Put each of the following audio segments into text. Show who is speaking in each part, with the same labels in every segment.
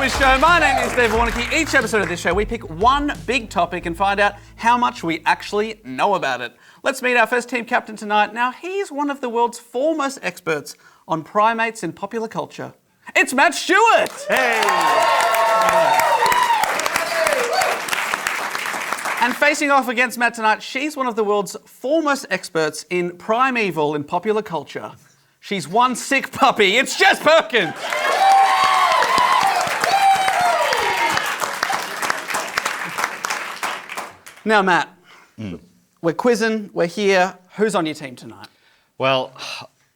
Speaker 1: Rubbish Show. My name is Dave Warneke. Each episode of this show, we pick one big topic and find out how much we actually know about it. Let's meet our first team captain tonight. Now, he's one of the world's foremost experts on primates in popular culture. It's Matt Stewart!
Speaker 2: Hey!
Speaker 1: And facing off against Matt tonight, she's one of the world's foremost experts in primeval in popular culture. She's one sick puppy. It's Jess Perkins! Now, Matt, we're quizzing, we're here. Who's on your team tonight?
Speaker 2: Well,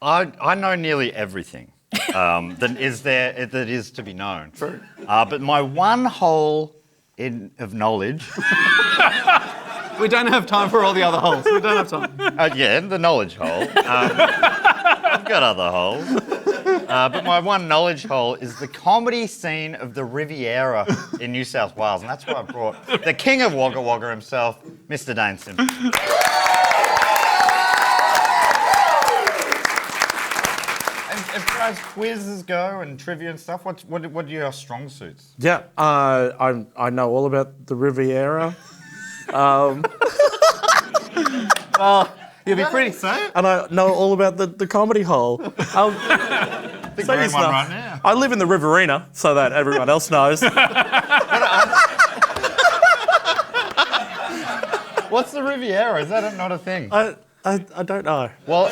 Speaker 2: I know nearly everything that is to be known.
Speaker 1: True.
Speaker 2: But my one hole of knowledge...
Speaker 1: We don't have time for all the other holes. We don't have time.
Speaker 2: Yeah, the knowledge hole. I've got other holes. But my one knowledge hole is the comedy scene of the Riviera in New South Wales. And that's why I brought the king of Wagga Wagga himself, Mr. Dane Simpson. As far as quizzes go and trivia and stuff, what are your strong suits?
Speaker 3: Yeah, I know all about the Riviera.
Speaker 1: Well, you'll be pretty...
Speaker 3: And I know all about the comedy hole.
Speaker 2: Think we're in one right now.
Speaker 3: I live in the Riverina, so that everyone else knows.
Speaker 2: What's the Riviera? Is that not a thing?
Speaker 3: I don't know.
Speaker 2: Well,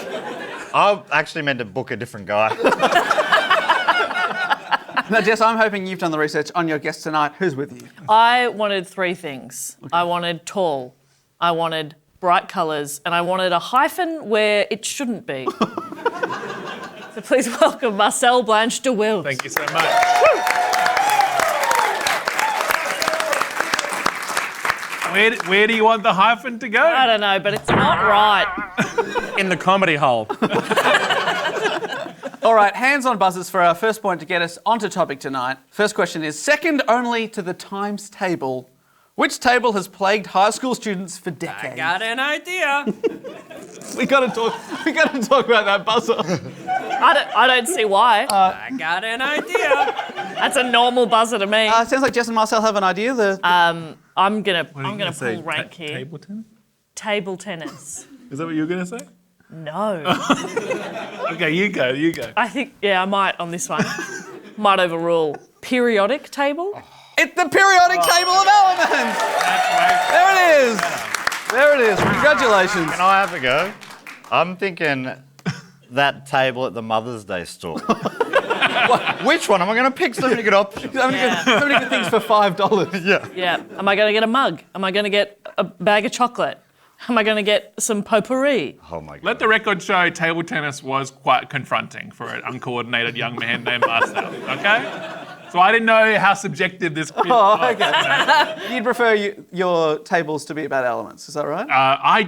Speaker 2: I actually meant to book a different guy.
Speaker 1: Now, Jess, I'm hoping you've done the research on your guest tonight. Who's with you?
Speaker 4: I wanted three things. Okay. I wanted tall, I wanted bright colours, and I wanted a hyphen where it shouldn't be. So please welcome Marcel, Blanche-de Wilt.
Speaker 5: Thank you so much. Where do you want the hyphen to go?
Speaker 4: I don't know, but it's not right.
Speaker 3: In the comedy hole.
Speaker 1: All right, hands on buzzers for our first point to get us onto topic tonight. First question is, second only to the times table, which table has plagued high school students for decades?
Speaker 4: I got an idea.
Speaker 1: We got to talk about that buzzer.
Speaker 4: I don't see why. I got an idea. That's a normal buzzer to me.
Speaker 1: Sounds like Jess and Marcel have an idea.
Speaker 4: I'm gonna pull rank here.
Speaker 5: Table tennis?
Speaker 4: Table tennis.
Speaker 5: Is that what you were going to say?
Speaker 4: No.
Speaker 5: Okay, you go.
Speaker 4: I think, I might on this one. Might overrule. Periodic table?
Speaker 1: It's the periodic table of elements. There it is. There it is. Congratulations.
Speaker 2: Can I have a go? I'm thinking that table at the Mother's Day store. Which one? Am I going to pick so many good options?
Speaker 1: So many good things for $5.
Speaker 4: Yeah. Am I going to get a mug? Am I going to get a bag of chocolate? Am I going to get some potpourri?
Speaker 2: Oh, my God.
Speaker 5: Let the record show table tennis was quite confronting for an uncoordinated young man named Marcel, okay? So I didn't know how subjective this quiz was.
Speaker 1: Okay. You'd prefer your tables to be about elements, is that right?
Speaker 5: I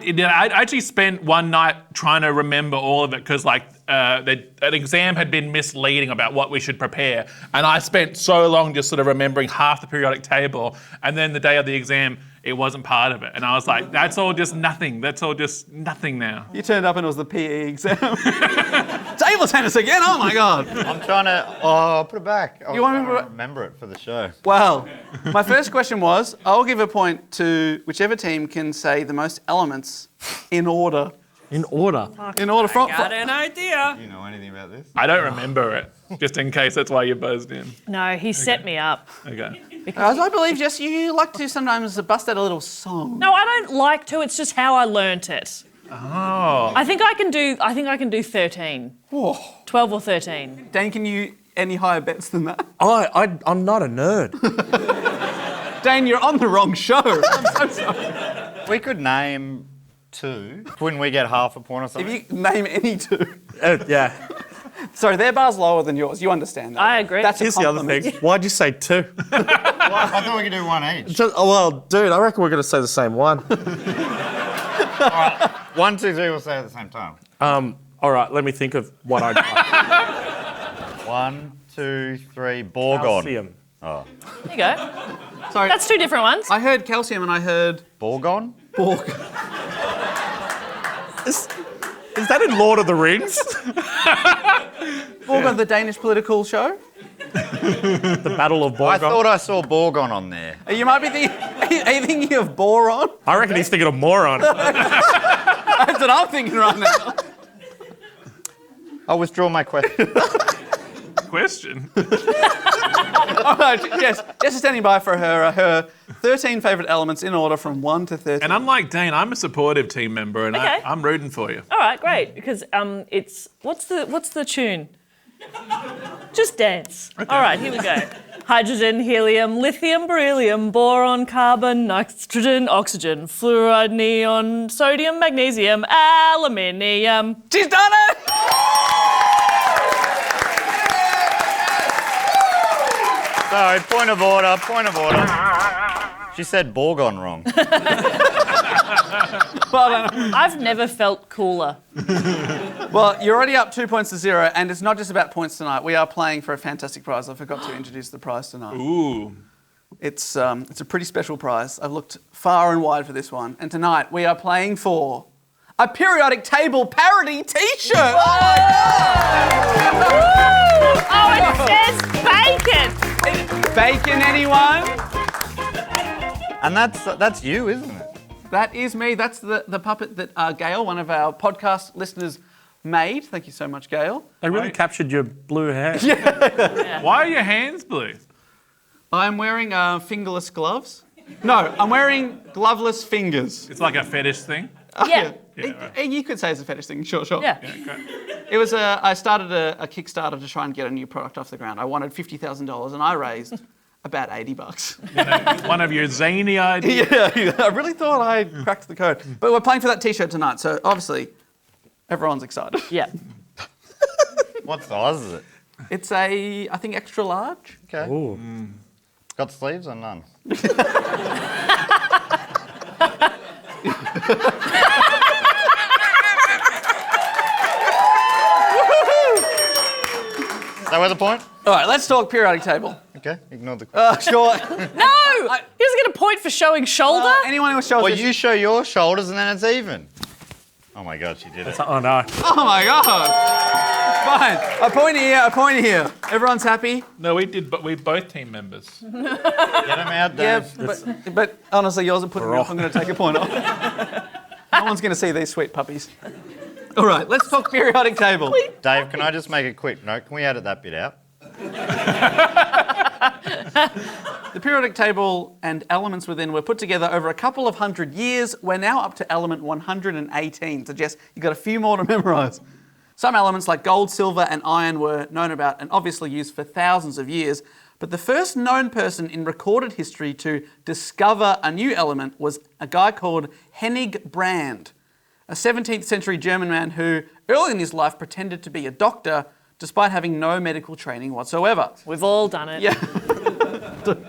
Speaker 5: actually spent one night trying to remember all of it because, an exam had been misleading about what we should prepare, and I spent so long just sort of remembering half the periodic table, and then the day of the exam, it wasn't part of it. And I was like, that's all just nothing. That's all just nothing now.
Speaker 1: You turned up and it was the PE exam. Table tennis again? Oh, my God.
Speaker 2: I'm trying to... put it back.
Speaker 1: You want me to
Speaker 2: remember it for the show.
Speaker 1: Well, my first question was, I'll give a point to whichever team can say the most elements in order.
Speaker 3: In order?
Speaker 1: In order from...
Speaker 4: I got an idea.
Speaker 2: Do you know anything about this?
Speaker 5: I don't remember it, just in case that's why you buzzed in.
Speaker 4: No, he set me up.
Speaker 5: Okay.
Speaker 1: As I believe, Jess, you like to sometimes bust out a little song.
Speaker 4: No, I don't like to. It's just how I learnt it.
Speaker 5: Oh.
Speaker 4: I think I can do 13.
Speaker 1: Whoa.
Speaker 4: 12 or 13.
Speaker 1: Dane, can you any higher bets than that?
Speaker 3: I'm not a nerd.
Speaker 1: Dane, you're on the wrong show. I'm so sorry.
Speaker 2: We could name two. Wouldn't we get half a point or something?
Speaker 1: If you name any two.
Speaker 3: Yeah.
Speaker 1: Sorry, their bar's lower than yours. You understand that.
Speaker 4: I agree.
Speaker 1: That's
Speaker 3: Here's the other thing. Why'd you say two?
Speaker 2: I thought we could do one each.
Speaker 3: Well, dude, I reckon we're going to say the same one.
Speaker 2: All right. 1, 2, 3, we'll say it at the same time.
Speaker 3: All right, let me think of what I'd like.
Speaker 2: 1, 2, 3, Borgon.
Speaker 3: Calcium.
Speaker 2: Oh.
Speaker 4: There you go.
Speaker 1: Sorry.
Speaker 4: That's two different ones.
Speaker 1: I heard calcium and I heard...
Speaker 2: Borgon?
Speaker 1: Borg.
Speaker 3: Is that in Lord of the Rings?
Speaker 1: Borg on the Danish political show?
Speaker 3: The Battle of
Speaker 2: I
Speaker 3: Borgon.
Speaker 2: thought I saw Borgon on there.
Speaker 1: You might be are you thinking of boron?
Speaker 3: I reckon he's thinking of moron.
Speaker 1: That's what I'm thinking right now.
Speaker 2: I'll withdraw my question.
Speaker 5: Question.
Speaker 1: All right, Jess is standing by for her 13 favourite elements in order from 1 to 13.
Speaker 5: And unlike Dane, I'm a supportive team member, and
Speaker 4: Okay.
Speaker 5: I'm rooting for you.
Speaker 4: All right, great. Because it's what's the tune? Just dance.
Speaker 5: Okay.
Speaker 4: All right, here we go. Hydrogen, helium, lithium, beryllium, boron, carbon, nitrogen, oxygen, fluoride, neon, sodium, magnesium, aluminium.
Speaker 1: She's done it!
Speaker 2: Sorry, point of order. She said Borgon wrong.
Speaker 1: Well done.
Speaker 4: I've never felt cooler.
Speaker 1: Well, you're already up 2 points to 0, and it's not just about points tonight. We are playing for a fantastic prize. I forgot to introduce the prize tonight.
Speaker 5: Ooh.
Speaker 1: It's a pretty special prize. I've looked far and wide for this one, and tonight we are playing for a periodic table parody T-shirt.
Speaker 4: Oh, it says bacon.
Speaker 1: Bacon, anyone?
Speaker 2: And that's you, isn't it?
Speaker 1: That is me. That's the puppet that Gail, one of our podcast listeners, made. Thank you so much, Gail.
Speaker 3: They really captured your blue hair.
Speaker 5: Why are your hands blue?
Speaker 1: I'm wearing fingerless gloves. No, I'm wearing gloveless fingers.
Speaker 5: It's like a fetish thing.
Speaker 4: Yeah.
Speaker 1: You could say it's a fetish thing, sure.
Speaker 4: Yeah.
Speaker 1: It was I started a Kickstarter to try and get a new product off the ground. I wanted $50,000 and I raised about $80.
Speaker 5: One of your zany ideas.
Speaker 1: Yeah, I really thought I cracked the code. But we're playing for that T-shirt tonight, so obviously everyone's excited.
Speaker 4: Yeah.
Speaker 2: What size is it?
Speaker 1: It's I think extra large.
Speaker 2: Okay.
Speaker 3: Ooh.
Speaker 2: Got sleeves or none? Is that worth a point?
Speaker 1: All right, let's talk periodic table.
Speaker 2: Okay, ignore the question.
Speaker 1: Sure.
Speaker 4: No! He doesn't get a point for showing shoulder.
Speaker 1: Anyone who shows
Speaker 2: Well,
Speaker 1: this-
Speaker 2: you show your shoulders and then it's even. Oh my God, she did it.
Speaker 3: Oh no.
Speaker 1: Oh my God. Fine. A point here. Everyone's happy?
Speaker 5: No, we did, but we're both team members.
Speaker 2: Get them out there.
Speaker 1: Yeah, but honestly, yours are putting me off. I'm going to take a point off. No one's going to see these sweet puppies. All right, let's talk periodic table.
Speaker 2: Dave, can I just make a quick note? Can we edit that bit out?
Speaker 1: The periodic table and elements within were put together over a couple of hundred years. We're now up to element 118. So, Jess, you've got a few more to memorise. Some elements like gold, silver, and iron were known about and obviously used for thousands of years. But the first known person in recorded history to discover a new element was a guy called Hennig Brand, a 17th century German man who, early in his life, pretended to be a doctor despite having no medical training whatsoever.
Speaker 4: We've all done it.
Speaker 1: Yeah.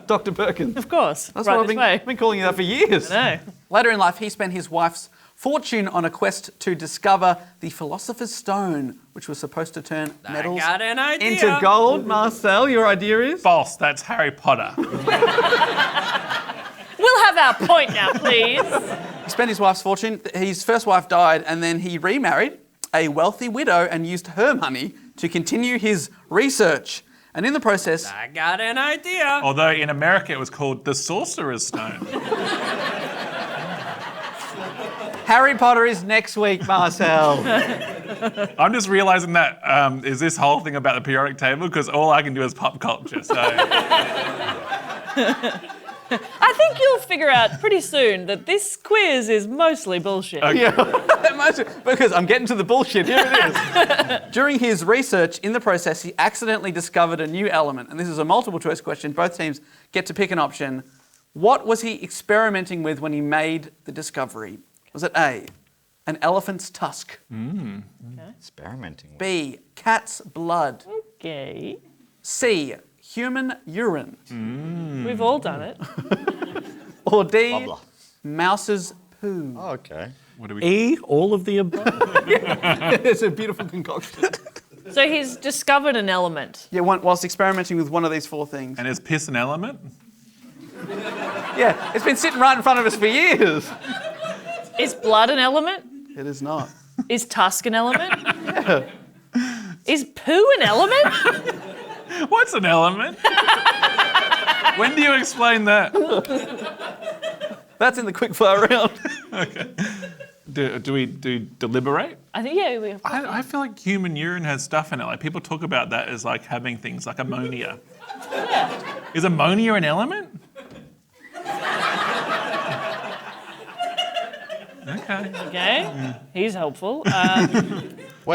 Speaker 1: Dr. Perkins.
Speaker 4: Of course.
Speaker 1: That's
Speaker 4: right
Speaker 1: what
Speaker 4: this way.
Speaker 1: I've been calling you that for years.
Speaker 4: I know.
Speaker 1: Later in life, he spent his wife's fortune on a quest to discover the Philosopher's Stone, which was supposed to turn metals
Speaker 4: got an idea.
Speaker 1: into gold. Marcel, your idea is?
Speaker 5: False. That's Harry Potter.
Speaker 4: We'll have our point now, please.
Speaker 1: He spent his wife's fortune. His first wife died, and then he remarried a wealthy widow and used her money to continue his research. And in the process,
Speaker 4: I got an idea.
Speaker 5: Although in America it was called the Sorcerer's Stone.
Speaker 1: Harry Potter is next week, Marcel.
Speaker 5: I'm just realising that is this whole thing about the periodic table because all I can do is pop culture. So
Speaker 4: I think you'll figure out pretty soon that this quiz is mostly bullshit.
Speaker 1: Yeah, because I'm getting to the bullshit. Here it is. During his research, in the process, he accidentally discovered a new element. And this is a multiple choice question. Both teams get to pick an option. What was he experimenting with when he made the discovery? Was it A, an elephant's tusk?
Speaker 2: Experimenting with.
Speaker 1: B, cat's blood?
Speaker 4: Okay.
Speaker 1: C, human urine?
Speaker 4: We've all done it.
Speaker 1: Or D,
Speaker 2: Blah, blah.
Speaker 1: mouse's poo?
Speaker 2: Oh, okay.
Speaker 5: what do we?
Speaker 3: E, all of the above.
Speaker 1: It's a beautiful concoction.
Speaker 4: So he's discovered an element.
Speaker 1: Yeah, whilst experimenting with one of these four things.
Speaker 5: And is piss an element?
Speaker 1: Yeah, it's been sitting right in front of us for years.
Speaker 4: Is blood an element?
Speaker 1: It is not.
Speaker 4: Is tusk an element? Is poo an element?
Speaker 5: What's an element? When do you explain that?
Speaker 1: That's in the quickfire round.
Speaker 5: Okay. Do we deliberate?
Speaker 4: I think, yeah, we have.
Speaker 5: I feel like human urine has stuff in it. Like people talk about that as like having things like ammonia.
Speaker 4: Yeah.
Speaker 5: Is ammonia an element? Okay.
Speaker 4: Okay. He's helpful.
Speaker 2: We're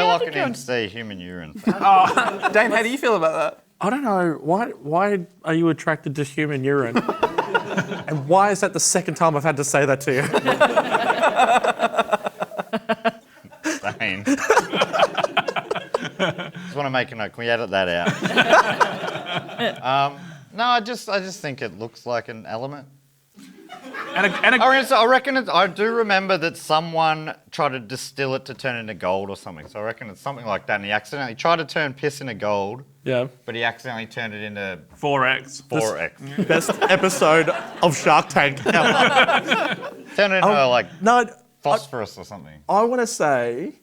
Speaker 4: I
Speaker 2: locking
Speaker 4: think you're
Speaker 2: in C, human urine.
Speaker 1: Dane, how do you feel about that?
Speaker 3: I don't know. Why are you attracted to human urine? And why is that the second time I've had to say that to you?
Speaker 2: Dane. Just want to make a note. Can we edit that out? No, I just think it looks like an element. I reckon I do remember that someone tried to distill it to turn into gold or something. So I reckon it's something like that. And he accidentally tried to turn piss into gold.
Speaker 3: Yeah.
Speaker 2: But he accidentally turned it into
Speaker 5: 4X.
Speaker 2: 4X.
Speaker 3: Best episode of Shark Tank ever.
Speaker 2: Turned it into
Speaker 3: No,
Speaker 2: phosphorus or something.
Speaker 3: I want to say,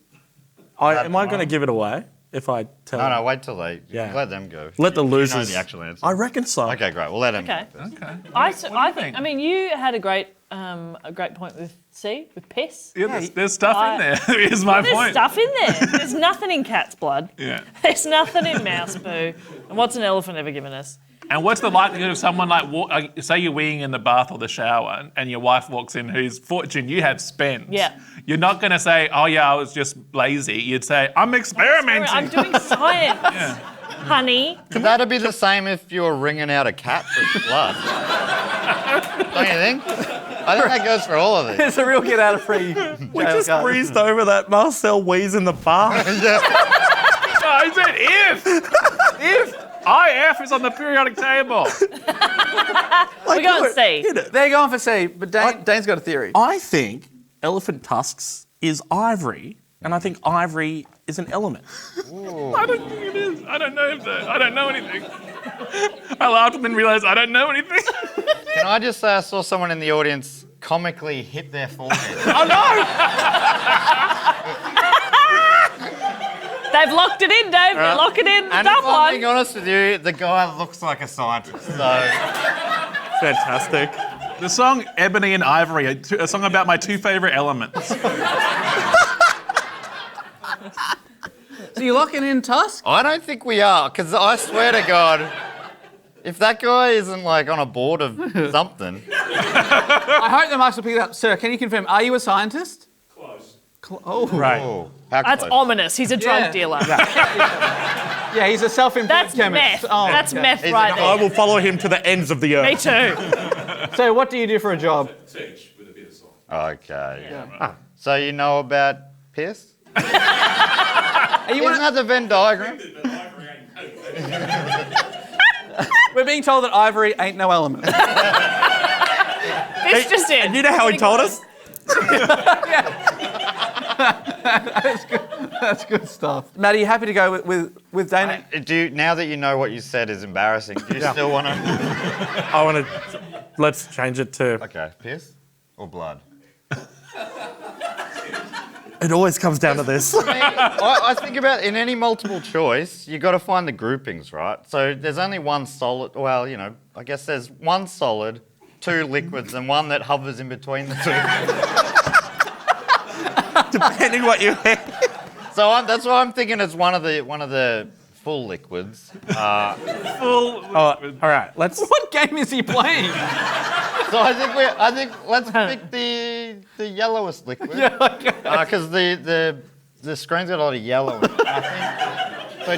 Speaker 3: am I going to give it away if I tell?
Speaker 2: No, wait till they.
Speaker 3: Yeah.
Speaker 2: Let them go.
Speaker 3: Let the
Speaker 2: You know
Speaker 3: losers.
Speaker 2: the actual answer.
Speaker 3: I reckon so.
Speaker 2: Okay, great. We'll let them.
Speaker 4: Okay.
Speaker 5: Okay.
Speaker 4: I
Speaker 5: think?
Speaker 4: think. I mean, you had a great point with C, with piss.
Speaker 5: Yeah, there's stuff in there. Is my
Speaker 4: There's
Speaker 5: point.
Speaker 4: stuff in there. There's nothing in cat's blood.
Speaker 5: Yeah.
Speaker 4: There's nothing in mouse poo. And what's an elephant ever given us?
Speaker 5: And what's the likelihood of someone say you're weeing in the bath or the shower and your wife walks in whose fortune you have spent?
Speaker 4: Yeah.
Speaker 5: You're not going to say, oh yeah, I was just lazy. You'd say, I'm experimenting.
Speaker 4: I'm doing science, honey.
Speaker 2: That'd be the same if you were wringing out a cat for blood. Don't you think? I think that goes for all of it.
Speaker 1: It's a real get out of free.
Speaker 3: We just breezed over that Marcel wheeze in the bath.
Speaker 5: No, I said if. If. IF is on the periodic table.
Speaker 4: We're going C.
Speaker 1: They're going for C, but Dane's got a theory.
Speaker 3: I think elephant tusks is ivory, and I think ivory is an element.
Speaker 5: I don't think it is. I don't know I don't know anything. I laughed and then realised I don't know anything.
Speaker 2: Can I just say I saw someone in the audience comically hit their forehead?
Speaker 1: Oh no!
Speaker 4: They've locked it in, Dave. They're locking in the
Speaker 2: And
Speaker 4: dumb
Speaker 2: if I'm being
Speaker 4: one.
Speaker 2: honest with you, the guy looks like a scientist. So
Speaker 3: Fantastic.
Speaker 5: The song Ebony and Ivory, a song about my two favourite elements.
Speaker 1: So you're locking in Tusk?
Speaker 2: I don't think we are, because I swear to God, if that guy isn't like on a board of something.
Speaker 1: I hope the mics will pick it up. Sir, can you confirm, are you a scientist?
Speaker 6: Close.
Speaker 1: Oh.
Speaker 3: Right.
Speaker 2: Oh, how
Speaker 4: That's
Speaker 2: close?
Speaker 4: ominous. He's a drug
Speaker 1: Yeah.
Speaker 4: dealer.
Speaker 1: Yeah, he's a self-employed
Speaker 4: That's
Speaker 1: chemist.
Speaker 4: meth.
Speaker 1: Oh,
Speaker 4: That's
Speaker 1: okay.
Speaker 4: meth
Speaker 2: He's
Speaker 4: right
Speaker 2: an
Speaker 3: I
Speaker 4: there.
Speaker 3: will follow him to the ends of the earth.
Speaker 4: Me too.
Speaker 1: So what do you do for a job?
Speaker 6: Teach with a bit of song.
Speaker 2: Okay.
Speaker 1: Yeah.
Speaker 2: So you know about piss?
Speaker 1: Are you
Speaker 2: Isn't that the Venn diagram?
Speaker 1: We're being told that ivory ain't no element.
Speaker 4: It's just in.
Speaker 3: And you know how he told us?
Speaker 1: That's good stuff. Matt, are you happy to go with Dane?
Speaker 2: Now that you know what you said is embarrassing, do you still want to?
Speaker 3: I want to. Let's change it to.
Speaker 2: Okay, piss or blood?
Speaker 3: It always comes down to this.
Speaker 2: I think about in any multiple choice, you got to find the groupings, right? So there's only one solid. Well, I guess there's one solid, two liquids, and one that hovers in between the two.
Speaker 3: Depending what you.
Speaker 2: So that's why I'm thinking it's one of the full liquids.
Speaker 3: All right. Let's.
Speaker 1: What game is he playing?
Speaker 2: So I think let's pick the yellowest liquid.
Speaker 1: Yeah, okay.
Speaker 2: Because the screen's got a lot of yellow in it. I think. So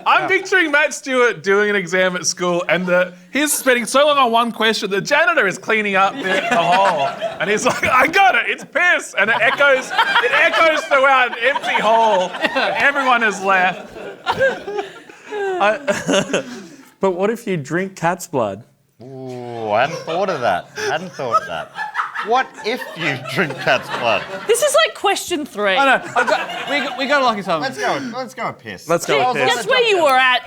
Speaker 5: I'm picturing Matt Stewart doing an exam at school and he's spending so long on one question, the janitor is cleaning up the hole. And he's like, I got it, it's piss. And it echoes throughout an empty hole. And everyone is left.
Speaker 3: But what if you drink cat's blood?
Speaker 2: Ooh, I hadn't thought of that. What if you drink cat's blood?
Speaker 4: This is like question 3.
Speaker 1: Oh no, we got to lock his home.
Speaker 2: Let's go with piss.
Speaker 3: Let's go with piss.
Speaker 4: That's where you were at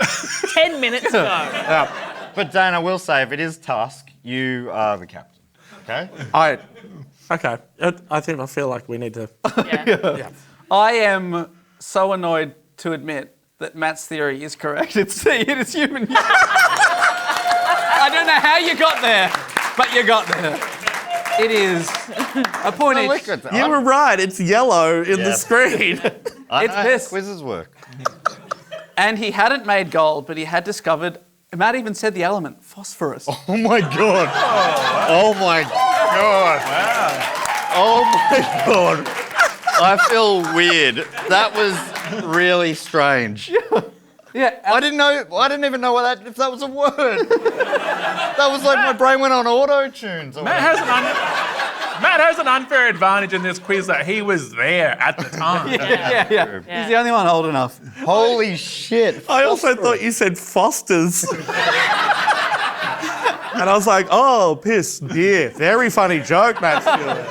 Speaker 4: 10 minutes ago.
Speaker 2: But Dane, I will say, if it is Tusk, you are the captain. Okay?
Speaker 3: Okay. I feel like we need to.
Speaker 4: Yeah.
Speaker 1: I am so annoyed to admit that Matt's theory is correct. It's C, it is human urine. I don't know how you got there, but you got there. It is a point each.
Speaker 3: You were right. It's yellow in the screen.
Speaker 2: I
Speaker 1: It's
Speaker 2: know how
Speaker 1: piss.
Speaker 2: quizzes work.
Speaker 1: And he hadn't made gold, but he had discovered, Matt even said the element, phosphorus.
Speaker 2: Oh my god. Oh my god. Wow. Oh my god. I feel weird. That was really strange.
Speaker 1: Yeah,
Speaker 2: I didn't even know if that was a word. That was like my brain went on auto tunes.
Speaker 5: Matt has an unfair advantage in this quiz that he was there at the time.
Speaker 1: yeah. He's the only one old enough.
Speaker 2: Holy shit.
Speaker 3: I also thought you said Foster's. And I was like, oh, piss, beer. Very funny joke, Matt Stewart.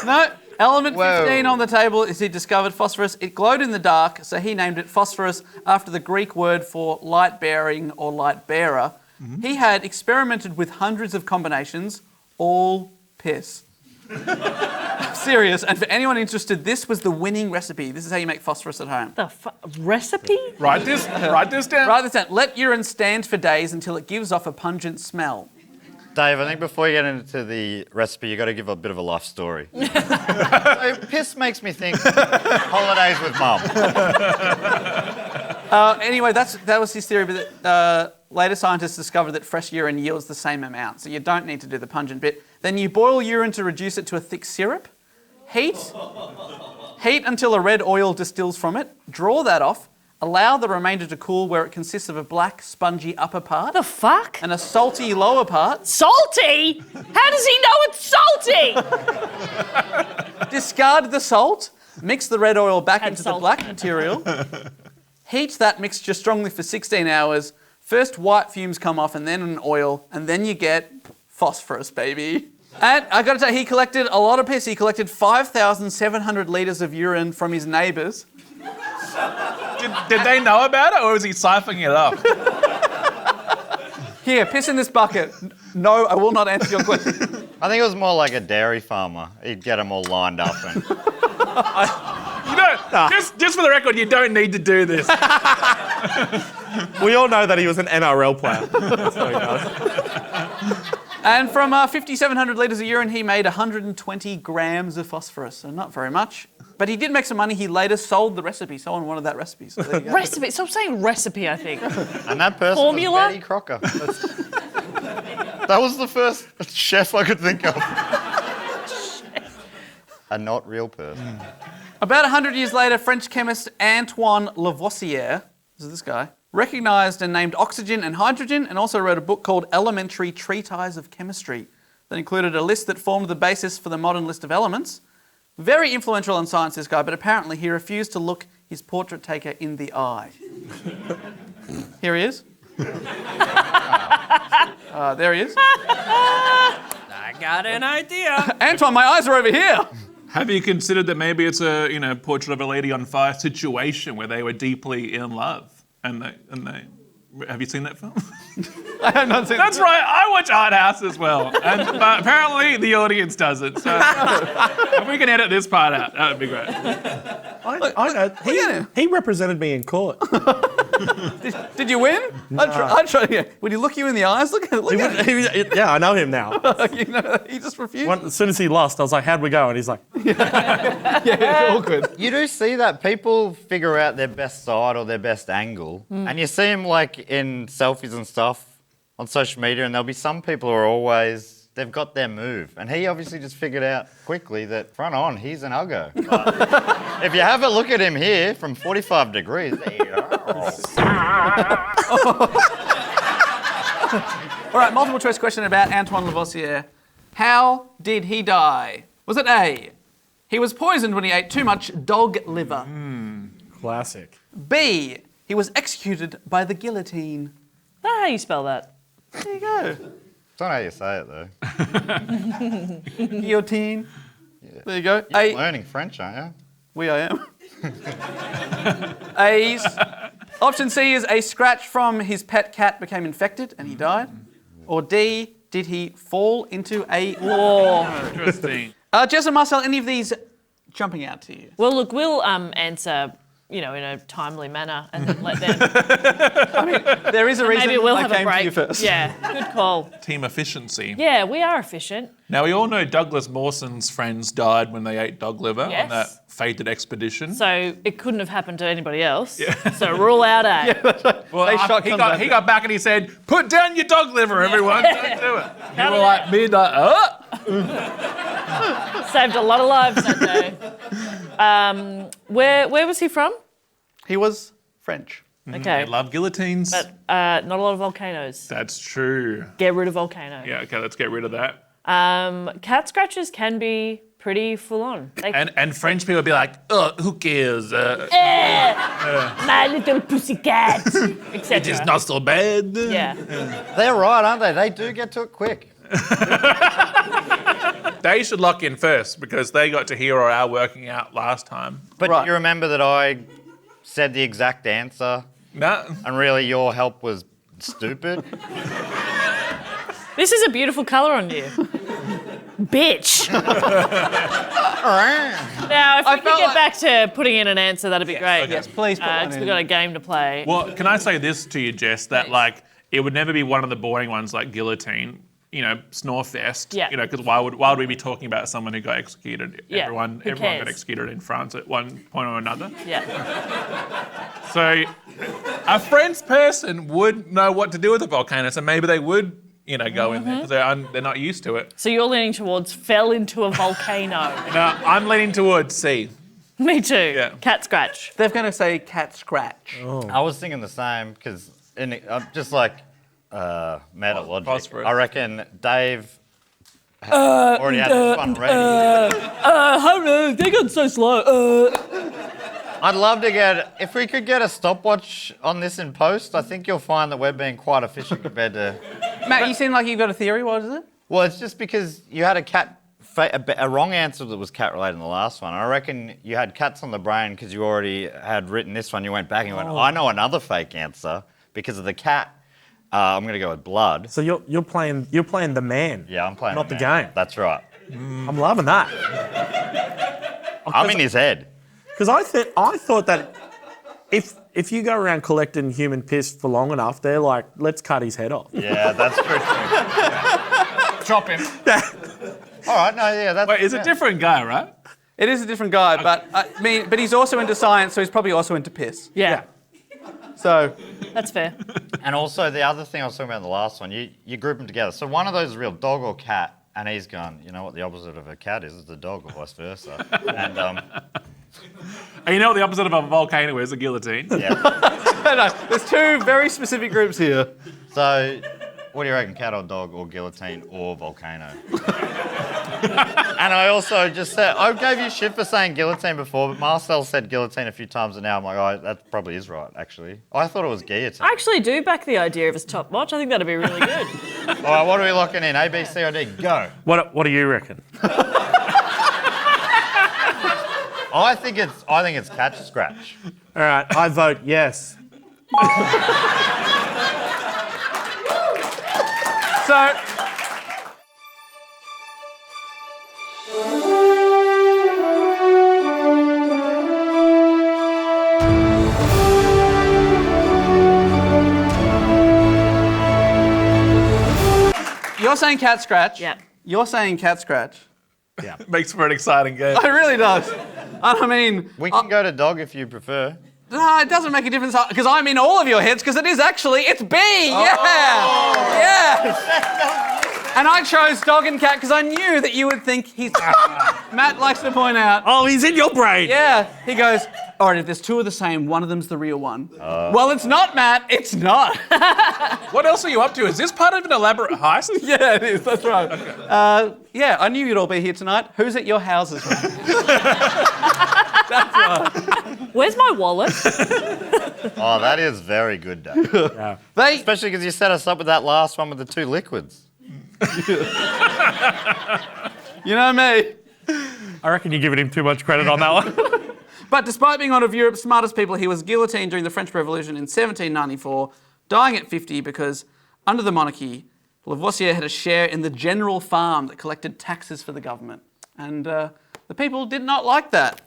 Speaker 1: No, element
Speaker 2: Whoa.
Speaker 1: 15 on the table is he discovered phosphorus. It glowed in the dark, so he named it phosphorus after the Greek word for light-bearing or light-bearer. He had experimented with hundreds of combinations, all piss. I'm serious, and for anyone interested, this was the winning recipe. This is how you make phosphorus at home.
Speaker 4: Recipe?
Speaker 5: Write this down.
Speaker 1: Write this down. Let urine stand for days until it gives off a pungent smell.
Speaker 2: Dave, I think before you get into the recipe, you got to give a bit of a life story. So, piss makes me think holidays with mum.
Speaker 1: Anyway, that was his theory, but later scientists discovered that fresh urine yields the same amount, so you don't need to do the pungent bit. Then you boil urine to reduce it to a thick syrup. Heat until a red oil distills from it. Draw that off. Allow the remainder to cool, where it consists of a black, spongy upper part
Speaker 4: The fuck?
Speaker 1: and a salty lower part.
Speaker 4: Salty? How does he know it's salty?
Speaker 1: Discard the salt. Mix the red oil back
Speaker 4: Add
Speaker 1: into the
Speaker 4: salt.
Speaker 1: black material. Heat that mixture strongly for 16 hours. First white fumes come off and then an oil, and then you get phosphorus, baby. And I got to tell you, he collected a lot of piss. He collected 5,700 litres of urine from his neighbours.
Speaker 5: Did they know about it, or was he siphoning it up?
Speaker 1: Here, piss in this bucket. No, I will not answer your question.
Speaker 2: I think it was more like a dairy farmer. He'd get them all lined up and...
Speaker 5: You know, just for the record, you don't need to do this.
Speaker 3: We all know that he was an NRL player. That's what he does.
Speaker 1: And from 5,700 litres of urine, he made 120 grams of phosphorus, so not very much. But he did make some money. He later sold the recipe. Someone wanted that recipe. So there you go.
Speaker 4: Recipe. Stop saying recipe, I think.
Speaker 2: And that person
Speaker 4: Formula?
Speaker 2: was Betty Crocker. That was the first chef I could think of. A not real person.
Speaker 1: About 100 years later, French chemist Antoine Lavoisier, this is this guy, recognised and named oxygen and hydrogen, and also wrote a book called Elementary Treatise of Chemistry that included a list that formed the basis for the modern list of elements. Very influential in science, this guy, but apparently he refused to look his portrait taker in the eye. Here he is. There he is.
Speaker 4: I got an idea.
Speaker 1: Antoine, my eyes are over here.
Speaker 5: Have you considered that maybe it's a portrait of a lady on fire situation where they were deeply in love and they have you seen that film?
Speaker 1: I have not seen
Speaker 5: That's right, I watch Art House as well. And apparently the audience doesn't. So if we can edit this part out, that would be great.
Speaker 3: I know. He represented me in court.
Speaker 1: Did you win? I'd try. Yeah. Would he look you in the eyes? Look at it.
Speaker 3: Yeah, I know him now.
Speaker 1: You know, he just refused.
Speaker 3: As soon as he lost, I was like, how'd we go? And he's like,
Speaker 1: Yeah, it's awkward.
Speaker 2: You do see that people figure out their best side or their best angle, and you see them like in selfies and stuff on social media, and there'll be some people who are always, they've got their move, and he obviously just figured out quickly that front on, he's an uggo. But if you have a look at him here from 45 degrees, there you go.
Speaker 1: All right, multiple choice question about Antoine Lavoisier. How did he die? Was it A, he was poisoned when he ate too much dog liver?
Speaker 3: classic.
Speaker 1: B, he was executed by the guillotine.
Speaker 4: Is that how you spell that?
Speaker 1: There you go.
Speaker 2: That's not how you say it though.
Speaker 1: Guillotine. There you go.
Speaker 2: You're
Speaker 1: A,
Speaker 2: learning French, aren't you?
Speaker 1: I am. A's. Option C is a scratch from his pet cat became infected and he died. Or D, did he fall into a wall?
Speaker 5: Interesting.
Speaker 1: Jess and Marcel, any of these jumping out to you?
Speaker 4: Well, look, we'll answer in a timely manner and then let them.
Speaker 1: There is a reason
Speaker 4: Maybe we'll
Speaker 1: I
Speaker 4: have
Speaker 1: came
Speaker 4: a break.
Speaker 1: to you first.
Speaker 4: Yeah, good call.
Speaker 5: Team efficiency.
Speaker 4: Yeah, we are efficient.
Speaker 5: Now, we all know Douglas Mawson's friends died when they ate dog liver
Speaker 4: Yes.
Speaker 5: on that fated expedition.
Speaker 4: So it couldn't have happened to anybody else. So rule out A.
Speaker 5: Well,
Speaker 1: They shot
Speaker 5: he
Speaker 1: conductor.
Speaker 5: got back and he said, "Put down your dog liver, everyone. Don't do it." You were like, me,
Speaker 4: Saved a lot of lives that day. Where was he from?
Speaker 1: He was French.
Speaker 4: Okay.
Speaker 5: I love guillotines.
Speaker 4: But not a lot of volcanoes.
Speaker 5: That's true.
Speaker 4: Get rid of volcano.
Speaker 5: Yeah, okay, let's get rid of that.
Speaker 4: Cat scratches can be pretty full on.
Speaker 5: And French people be like, "Oh, who cares?
Speaker 4: My little pussycat, etc.
Speaker 5: It is not so bad."
Speaker 4: Yeah.
Speaker 2: They're right, aren't they? They do get to it quick.
Speaker 5: They should lock in first because they got to hear our working out last time.
Speaker 2: But
Speaker 1: Right.
Speaker 2: you remember that I said the exact answer,
Speaker 5: No.
Speaker 2: and really your help was stupid?
Speaker 4: This is a beautiful colour on you. Bitch. Now, if we could
Speaker 1: felt
Speaker 4: get
Speaker 1: like-
Speaker 4: back to putting in an answer, that'd be great.
Speaker 1: Yes, please put one
Speaker 4: Because
Speaker 1: in.
Speaker 4: we've got a game to play.
Speaker 5: Well, can I say this to you, Jess? That it would never be one of the boring ones like guillotine. Snorefest.
Speaker 4: Yeah.
Speaker 5: Because why would we be talking about someone who got executed?
Speaker 4: Yeah,
Speaker 5: Everyone
Speaker 4: who
Speaker 5: got
Speaker 4: cares?
Speaker 5: executed in France at one point or another.
Speaker 4: Yeah.
Speaker 5: So a French person would know what to do with a volcano, so maybe they would, go in there because they're not used to it.
Speaker 4: So you're leaning towards fell into a volcano.
Speaker 5: No, I'm leaning towards C.
Speaker 4: Me too.
Speaker 5: Yeah.
Speaker 4: Cat scratch.
Speaker 1: They're going to say cat scratch.
Speaker 2: I was thinking the same because just like metalogic,
Speaker 5: Phosphorus.
Speaker 2: I reckon Dave already had this one ready.
Speaker 4: Hello, they got so slow.
Speaker 2: I'd love to if we could get a stopwatch on this in post, I think you'll find that we're being quite efficient compared to...
Speaker 1: Matt, you seem like you've got a theory. What is it?
Speaker 2: Well, it's just because you had a wrong answer that was cat related in the last one. I reckon you had cats on the brain because you already had written this one. You went back and you went, I know another fake answer because of the cat. I'm going to go with blood.
Speaker 3: So you're playing the man.
Speaker 2: Yeah, I'm playing
Speaker 3: Not the
Speaker 2: man.
Speaker 3: game.
Speaker 2: That's right.
Speaker 3: I'm loving that.
Speaker 2: I'm in his head.
Speaker 3: Because I thought that if you go around collecting human piss for long enough, they're like, let's cut his head off.
Speaker 2: Yeah, that's true.
Speaker 5: Chop him.
Speaker 2: All right, no, yeah, that's...
Speaker 5: Wait, it's a different guy, right?
Speaker 1: It is a different guy, but but he's also into science, so he's probably also into piss.
Speaker 4: Yeah.
Speaker 1: So
Speaker 4: That's fair.
Speaker 2: And also the other thing I was talking about in the last one, you group them together. So one of those is a real dog or cat, and he's gone, you know what the opposite of a cat is? It's a dog or vice versa. And
Speaker 5: And you know what the opposite of a volcano is? A guillotine.
Speaker 2: yeah.
Speaker 1: no, there's two very specific groups here.
Speaker 2: So what do you reckon, cat or dog or guillotine or volcano? And I also just said, I gave you shit for saying guillotine before, but Marcel said guillotine a few times, and now I'm like, oh, that probably is right, actually. I thought it was guillotine.
Speaker 4: I actually do back the idea of a stopwatch. I think that'd be really good.
Speaker 2: All right, what are we locking in? A, B, C, or D? Go.
Speaker 3: What do you reckon?
Speaker 2: I think it's catch scratch.
Speaker 3: All right, I vote yes.
Speaker 1: So you're saying cat scratch.
Speaker 4: Yeah.
Speaker 1: You're saying cat scratch.
Speaker 5: Makes for an exciting game.
Speaker 1: It really does. I mean,
Speaker 2: We can go to dog if you prefer.
Speaker 1: no, it doesn't make a difference because I'm in all of your heads because it's B. Yeah. Yes. And I chose dog and cat because I knew that you would think he's. Matt likes to point out.
Speaker 3: Oh, he's in your brain.
Speaker 1: Yeah. He goes, all right, if there's two of the same, one of them's the real one. Well, it's not, Matt. It's not.
Speaker 5: What else are you up to? Is this part of an elaborate heist?
Speaker 1: Yeah, it is. That's right. Yeah, I knew you'd all be here tonight. Who's at your houses? That's right.
Speaker 4: Where's my wallet?
Speaker 2: Oh, that is very good, Dave.
Speaker 1: They.
Speaker 2: Especially because you set us up with that last one with the two liquids.
Speaker 1: You know me.
Speaker 3: I reckon you're giving him too much credit on that one.
Speaker 1: But despite being one of Europe's smartest people, he was guillotined during the French Revolution in 1794, dying at 50 because under the monarchy, Lavoisier had a share in the general farm that collected taxes for the government. And the people did not like that.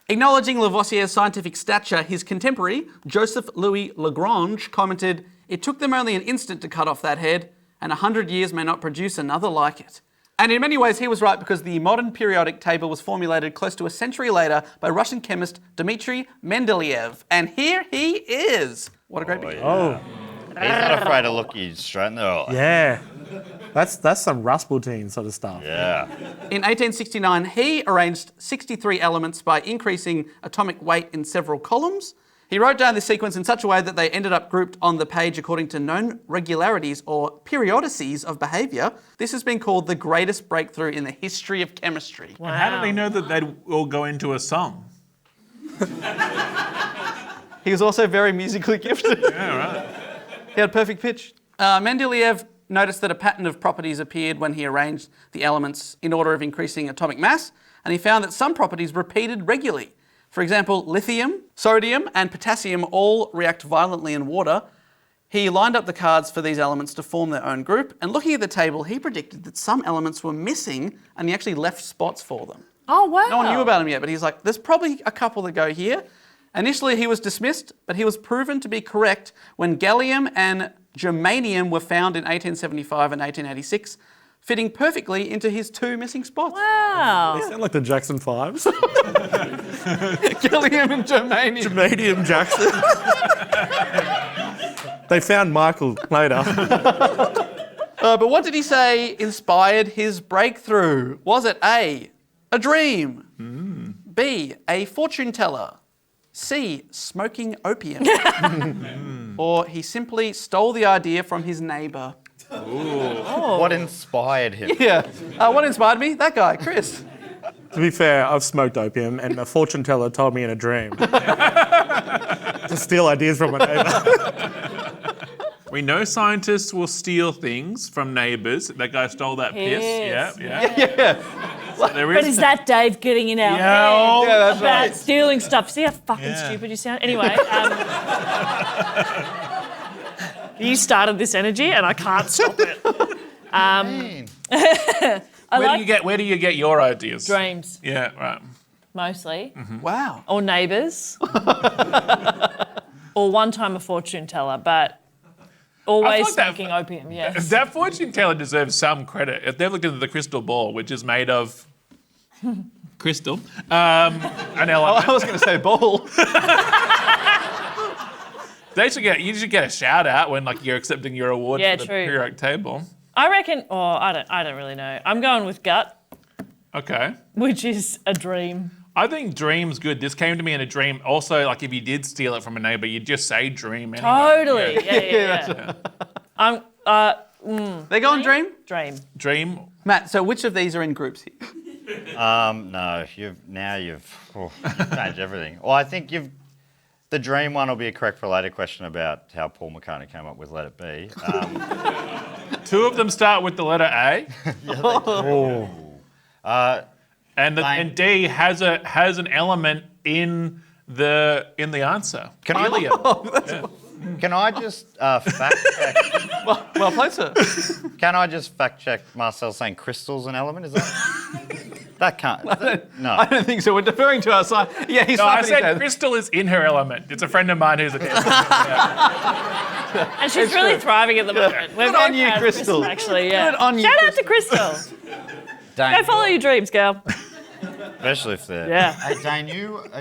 Speaker 1: Acknowledging Lavoisier's scientific stature, his contemporary, Joseph Louis Lagrange, commented, "It took them only an instant to cut off that head, and 100 years may not produce another like it." And in many ways, he was right because the modern periodic table was formulated close to a century later by Russian chemist Dmitry Mendeleev. And here he is. What a great beginning.
Speaker 3: Oh,
Speaker 2: He's not afraid to look you straight in the eye.
Speaker 3: yeah. That's some Rasputin sort of stuff.
Speaker 2: Yeah.
Speaker 1: In 1869, he arranged 63 elements by increasing atomic weight in several columns. He wrote down this sequence in such a way that they ended up grouped on the page according to known regularities or periodicities of behaviour. This has been called the greatest breakthrough in the history of chemistry.
Speaker 5: And how did he know that they'd all go into a song?
Speaker 1: He was also very musically gifted.
Speaker 5: Yeah, right.
Speaker 1: He had perfect pitch. Mendeleev noticed that a pattern of properties appeared when he arranged the elements in order of increasing atomic mass, and he found that some properties repeated regularly. For example, lithium, sodium, and potassium all react violently in water. He lined up the cards for these elements to form their own group, and looking at the table, he predicted that some elements were missing, and he actually left spots for them.
Speaker 4: Oh, wow.
Speaker 1: No one knew about him yet, but he's like, there's probably a couple that go here. Initially, he was dismissed, but he was proven to be correct when gallium and germanium were found in 1875 and 1886, fitting perfectly into his two missing spots.
Speaker 4: Wow.
Speaker 3: They sound like the Jackson 5s.
Speaker 1: Gallium and germanium.
Speaker 3: Medium Jackson. They found Michael later.
Speaker 1: But what did he say inspired his breakthrough? Was it A, a dream? B, a fortune teller? C, smoking opium? Or he simply stole the idea from his neighbour?
Speaker 2: What inspired him?
Speaker 1: Yeah. What inspired me? That guy, Chris.
Speaker 3: To be fair, I've smoked opium, and a fortune teller told me in a dream to steal ideas from my neighbour.
Speaker 5: We know scientists will steal things from neighbours. That guy stole that piss.
Speaker 4: Yes.
Speaker 5: Yeah. So there
Speaker 4: But is that Dave getting in our
Speaker 5: Yeah,
Speaker 4: head
Speaker 1: yeah, that's
Speaker 4: about
Speaker 1: right.
Speaker 4: stealing stuff? See how fucking
Speaker 5: Yeah.
Speaker 4: stupid you sound? Anyway, you started this energy and I can't stop it.
Speaker 5: Where do you get your ideas?
Speaker 4: Dreams,
Speaker 5: Yeah, right.
Speaker 4: mostly.
Speaker 1: Wow.
Speaker 4: Or neighbours. Or one time a fortune teller, but always
Speaker 5: like that-
Speaker 4: smoking opium, yes.
Speaker 5: That fortune teller deserves some credit. If they've looked into the crystal ball, which is made of crystal, an element,
Speaker 1: I was going to say ball.
Speaker 5: you should get a shout out when you're accepting your award
Speaker 4: Yeah,
Speaker 5: for the
Speaker 4: true.
Speaker 5: periodic table.
Speaker 4: I reckon, I don't really know. I'm going with gut,
Speaker 5: Okay.
Speaker 4: which is a dream.
Speaker 5: I think dream's good. This came to me in a dream. Also, if you did steal it from a neighbour, you'd just say dream anyway.
Speaker 4: Totally. Yeah.
Speaker 1: They go on dream?
Speaker 4: Dream.
Speaker 5: Dream.
Speaker 1: Matt, so which of these are in groups here?
Speaker 2: No, you've changed everything. Well, I think the dream one will be a correct for a later question about how Paul McCartney came up with Let It Be.
Speaker 5: Two of them start with the letter A, and D has an element in the answer.
Speaker 2: Can I just fact check?
Speaker 1: Well played, sir.
Speaker 2: Can I just fact check Marcel saying crystal's an element? Is that can't? No.
Speaker 1: I don't think so. We're deferring to our side. Yeah, he's
Speaker 5: No, I
Speaker 1: slapping his
Speaker 5: said
Speaker 1: head.
Speaker 5: crystal is in her element. It's a friend of mine who's a chemist.
Speaker 4: And she's really thriving at the moment. We're
Speaker 1: Good
Speaker 4: very
Speaker 1: on you,
Speaker 4: proud of
Speaker 1: Crystal.
Speaker 4: Actually, yeah.
Speaker 1: Good on you,
Speaker 4: Shout out to Crystal.
Speaker 2: Dane,
Speaker 4: Go follow your dreams, girl.
Speaker 2: especially if they're.
Speaker 4: Yeah.
Speaker 2: Hey, Dane,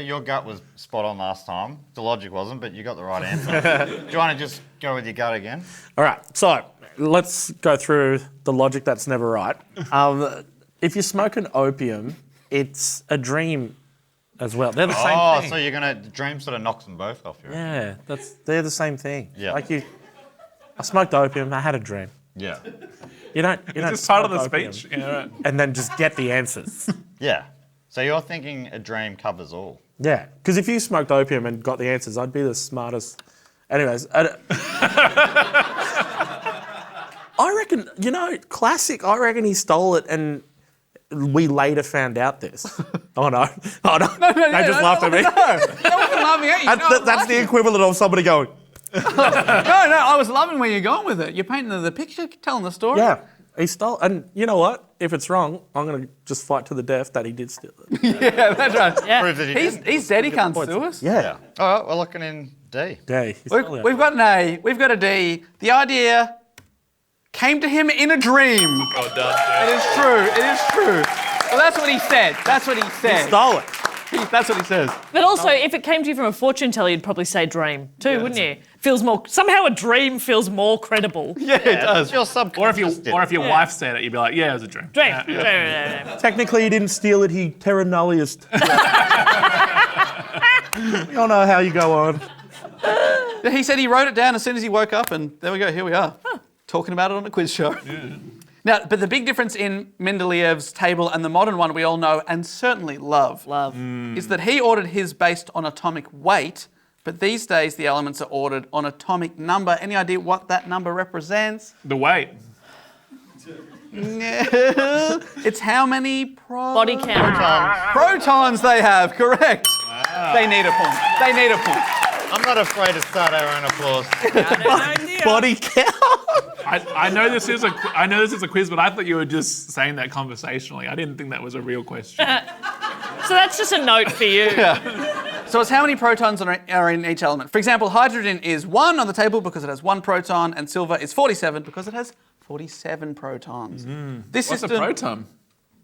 Speaker 2: your gut was spot on last time. The logic wasn't, but you got the right answer. Do you want to just go with your gut again?
Speaker 3: All right, so let's go through the logic that's never right. If you're smoking opium, it's a dream as well. They're the same thing.
Speaker 2: So you're gonna dream sort of knocks them both off you.
Speaker 3: Yeah, they're the same thing.
Speaker 2: Yeah.
Speaker 3: I smoked opium. I had a dream.
Speaker 2: Yeah.
Speaker 3: You don't.
Speaker 5: It's part of the
Speaker 3: smoke opium
Speaker 5: speech. Yeah, right.
Speaker 3: and then just get the answers.
Speaker 2: Yeah. So you're thinking a dream covers all.
Speaker 3: Yeah, because if you smoked opium and got the answers, I'd be the smartest. Anyways, I reckon, classic. I reckon he stole it and we later found out this. Oh no. They just laughed at me.
Speaker 1: No, I wasn't laughing at you.
Speaker 3: That's the equivalent of somebody going,
Speaker 1: No, I was loving where you're going with it. You're painting the picture, telling the story.
Speaker 3: yeah. He stole, and you know what? If it's wrong, I'm going to just fight to the death that he did steal it.
Speaker 1: Yeah, that's right.
Speaker 4: Yeah.
Speaker 2: Prove that he didn't.
Speaker 1: He said he can't sue us.
Speaker 3: Yeah.
Speaker 2: All right, we're looking in D.
Speaker 3: Yeah. he stole it.
Speaker 1: We've got an A, we've got a D. The idea came to him in a dream.
Speaker 5: Well done,
Speaker 1: It is true. It is true. Well, that's what he said. That's what he said.
Speaker 3: Stole it.
Speaker 1: That's what he says.
Speaker 4: But also, if it came to you from a fortune teller, you'd probably say dream too, wouldn't you? Feels more, somehow a dream feels more credible.
Speaker 1: Yeah, it does.
Speaker 2: Your
Speaker 5: Or
Speaker 2: subconscious
Speaker 5: if your wife said it, you'd be like, yeah, it was a dream.
Speaker 4: Dream.
Speaker 3: Technically, he didn't steal it. He terra nulliused. We all know how you go on.
Speaker 1: He said he wrote it down as soon as he woke up, and there we go. Here we are, talking about it on a quiz show. Now, but the big difference in Mendeleev's table and the modern one we all know and certainly love is that he ordered his based on atomic weight, but these days the elements are ordered on atomic number. Any idea what that number represents?
Speaker 5: The weight.
Speaker 1: It's how many
Speaker 4: Body count.
Speaker 1: protons they have, correct. They need a point. They need a point.
Speaker 2: I'm not afraid to start our own applause.
Speaker 3: Body count.
Speaker 5: I know this is a quiz, but I thought you were just saying that conversationally. I didn't think that was a real question.
Speaker 4: So that's just a note for you.
Speaker 1: So it's how many protons are in each element. For example, hydrogen is 1 on the table because it has 1 proton, and silver is 47 because it has 47 protons. This
Speaker 5: What's a
Speaker 1: system,
Speaker 5: proton?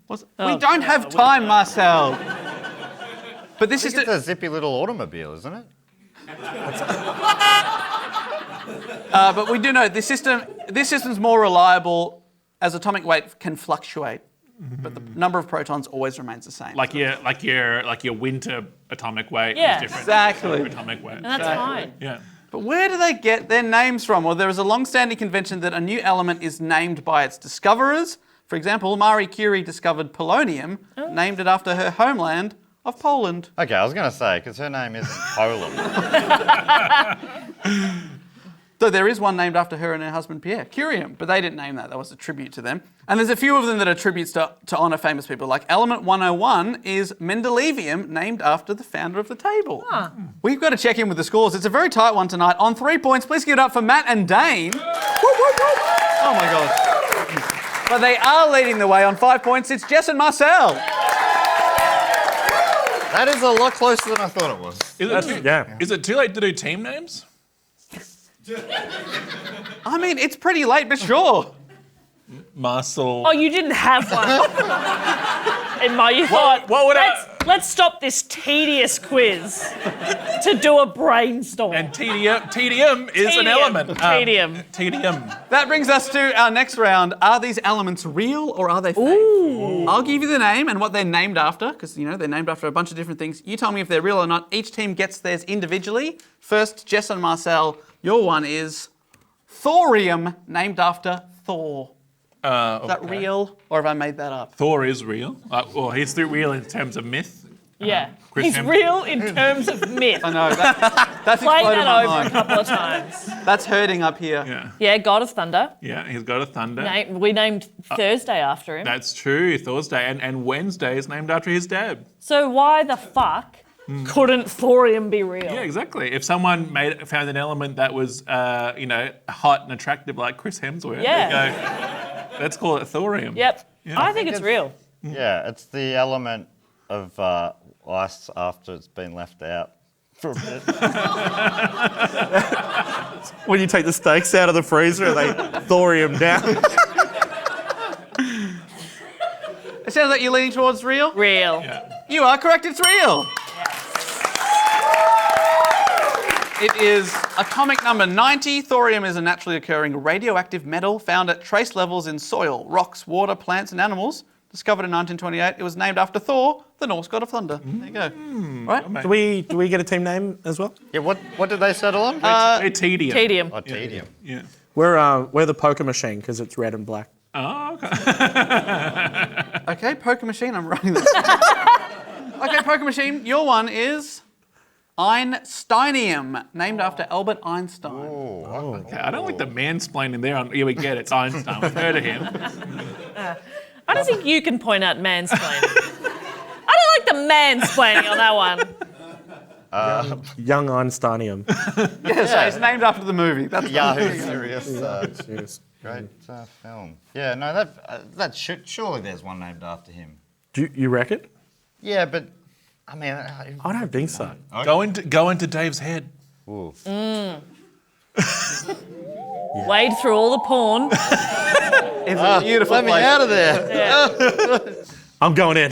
Speaker 1: we don't have time, Marcel. But this
Speaker 2: It's
Speaker 1: system,
Speaker 2: a zippy little automobile, isn't it?
Speaker 1: but we do know this system's more reliable as atomic weight can fluctuate, but the number of protons always remains the same.
Speaker 5: Like your winter atomic weight
Speaker 4: Yeah.
Speaker 5: is different.
Speaker 1: Exactly.
Speaker 5: From atomic weight.
Speaker 4: And that's fine.
Speaker 5: Yeah.
Speaker 1: But where do they get their names from? Well, there is a long-standing convention that a new element is named by its discoverers. For example, Marie Curie discovered polonium, named it after her homeland of Poland.
Speaker 2: Okay, I was going to say, because her name isn't Poland.
Speaker 1: Though there is one named after her and her husband Pierre, Curium, but they didn't name that. That was a tribute to them. And there's a few of them that are tributes to honour famous people. Like element 101 is Mendeleevium, named after the founder of the table. We've got to check in with the scores. It's a very tight one tonight. On 3 points, please give it up for Matt and Dane. Whoop, whoop, whoop. Oh my God. But they are leading the way on 5 points. It's Jess and Marcel.
Speaker 2: That is a lot closer than I thought it was.
Speaker 5: Is it too late to do team names?
Speaker 1: I mean, it's pretty late, but sure.
Speaker 5: Marcel.
Speaker 4: Oh, you didn't have one. You thought,
Speaker 5: what would
Speaker 4: let's stop this tedious quiz to do a brainstorm.
Speaker 5: And tedium is an element.
Speaker 4: Tedium.
Speaker 5: Tedium.
Speaker 1: That brings us to our next round. Are these elements real or are they fake? I'll give you the name and what they're named after, because, you know, they're named after a bunch of different things. You tell me if they're real or not. Each team gets theirs individually. First, Jess and Marcel, your one is thorium, named after Thor. Is that real, or have I made that up?
Speaker 5: Thor is real. Well, he's real in terms of myth.
Speaker 4: Yeah.
Speaker 5: Chris
Speaker 4: He's
Speaker 5: Hemsworth.
Speaker 4: real in terms of myth.
Speaker 1: I know, that's
Speaker 4: Played
Speaker 1: exploded
Speaker 4: that
Speaker 1: my
Speaker 4: over a
Speaker 1: mind.
Speaker 4: couple of times.
Speaker 1: That's hurting up here.
Speaker 5: Yeah.
Speaker 4: Yeah, God of Thunder.
Speaker 5: Yeah, he's got a thunder.
Speaker 4: We named Thursday after him.
Speaker 5: That's true, Thursday. And Wednesday is named after his dad.
Speaker 4: So why the fuck couldn't thorium be real?
Speaker 5: Yeah, exactly. If someone found an element that was, hot and attractive like Chris Hemsworth,
Speaker 4: Yeah.
Speaker 5: they'd go, let's call it thorium.
Speaker 4: Yep.
Speaker 5: Yeah.
Speaker 4: I think it's real.
Speaker 2: Yeah, it's the element of ice after it's been left out for a bit.
Speaker 3: When you take the steaks out of the freezer, they thorium down.
Speaker 1: It sounds like you're leaning towards real.
Speaker 4: Real.
Speaker 5: Yeah.
Speaker 1: You are correct, it's real. It is atomic number 90. Thorium is a naturally occurring radioactive metal found at trace levels in soil, rocks, water, plants, and animals. Discovered in 1928, it was named after Thor, the Norse god of thunder. There you go. Right?
Speaker 3: Do we get a team name as well?
Speaker 2: Yeah, what did they settle on?
Speaker 5: Tedium.
Speaker 4: Tedium.
Speaker 2: Oh, tedium.
Speaker 5: Yeah.
Speaker 3: We're the poker machine because it's red and black.
Speaker 5: Oh, okay.
Speaker 1: Okay, poker machine, I'm writing this. Okay, poker machine, your one is Einsteinium, named after Albert Einstein.
Speaker 5: Okay, I don't like the mansplaining there. Yeah, we get it. It's Einstein. We've heard of him.
Speaker 4: I don't think you can point out mansplaining. I don't like the mansplaining on that one.
Speaker 3: Young Einsteinium.
Speaker 1: Yes, it's named after the movie. That's
Speaker 2: Yahoo serious.
Speaker 3: Serious.
Speaker 2: Great film. Yeah, no, surely there's one named after him.
Speaker 3: Do you reckon?
Speaker 2: Yeah, but I mean,
Speaker 3: I don't think so.
Speaker 2: Okay.
Speaker 5: Go into Dave's head.
Speaker 2: Ooh.
Speaker 4: Wade through all the porn.
Speaker 1: It's a beautiful
Speaker 2: Let me
Speaker 1: place.
Speaker 2: out of there.
Speaker 4: Yeah.
Speaker 3: I'm going in.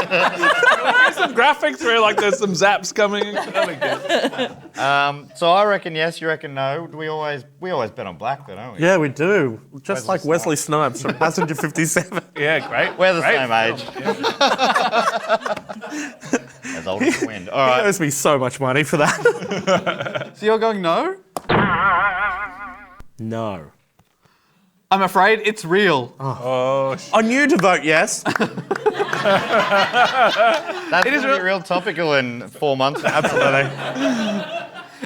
Speaker 5: There's some graphics where like there's some zaps coming. That'd be good.
Speaker 2: So I reckon yes, you reckon no. We always bet on black, though, don't we?
Speaker 3: Yeah, we do. Just
Speaker 2: Wesley
Speaker 3: like Wesley Snipes from Passenger 57.
Speaker 5: Yeah, great.
Speaker 2: We're the
Speaker 5: Great
Speaker 2: same age. As old as the wind. All
Speaker 3: He
Speaker 2: right.
Speaker 3: owes me so much money for that.
Speaker 1: So you're going no?
Speaker 3: No.
Speaker 1: I'm afraid it's real.
Speaker 3: I knew to vote yes.
Speaker 2: That's going to be real topical in 4 months.
Speaker 3: Absolutely.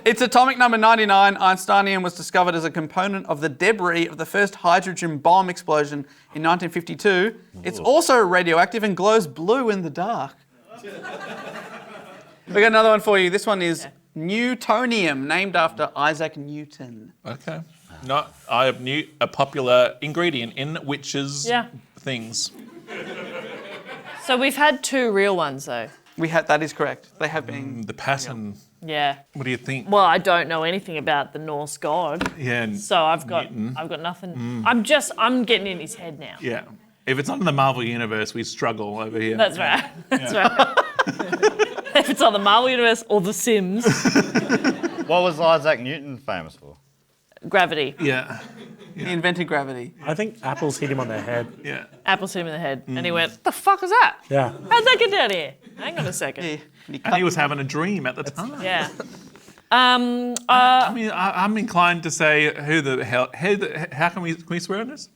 Speaker 1: It's atomic number 99. Einsteinium was discovered as a component of the debris of the first hydrogen bomb explosion in 1952. It's also radioactive and glows blue in the dark. We got another one for you. This one is Newtonium, named after Isaac Newton.
Speaker 5: Okay. I knew a popular ingredient in witches' things.
Speaker 4: So we've had 2 real ones though.
Speaker 1: That is correct. They have been.
Speaker 5: The pattern.
Speaker 4: Yeah.
Speaker 5: What do you think?
Speaker 4: Well, I don't know anything about the Norse god,
Speaker 5: Yeah.
Speaker 4: so I've got nothing. I'm getting in his head now.
Speaker 5: Yeah. If it's not in the Marvel universe, we struggle over here.
Speaker 4: That's right. That's right. If it's on the Marvel universe or The Sims,
Speaker 2: What was Isaac Newton famous for?
Speaker 4: gravity.
Speaker 5: Yeah.
Speaker 1: He invented gravity.
Speaker 3: I think apples hit him on the head.
Speaker 5: Yeah.
Speaker 4: Apples hit him in the head, and he went, "The fuck is that?
Speaker 3: Yeah.
Speaker 4: How'd that get down here? Hang on a second."
Speaker 1: Yeah.
Speaker 5: And he was having a dream at the time.
Speaker 4: Yeah.
Speaker 5: I mean, I'm inclined to say how can we swear on this?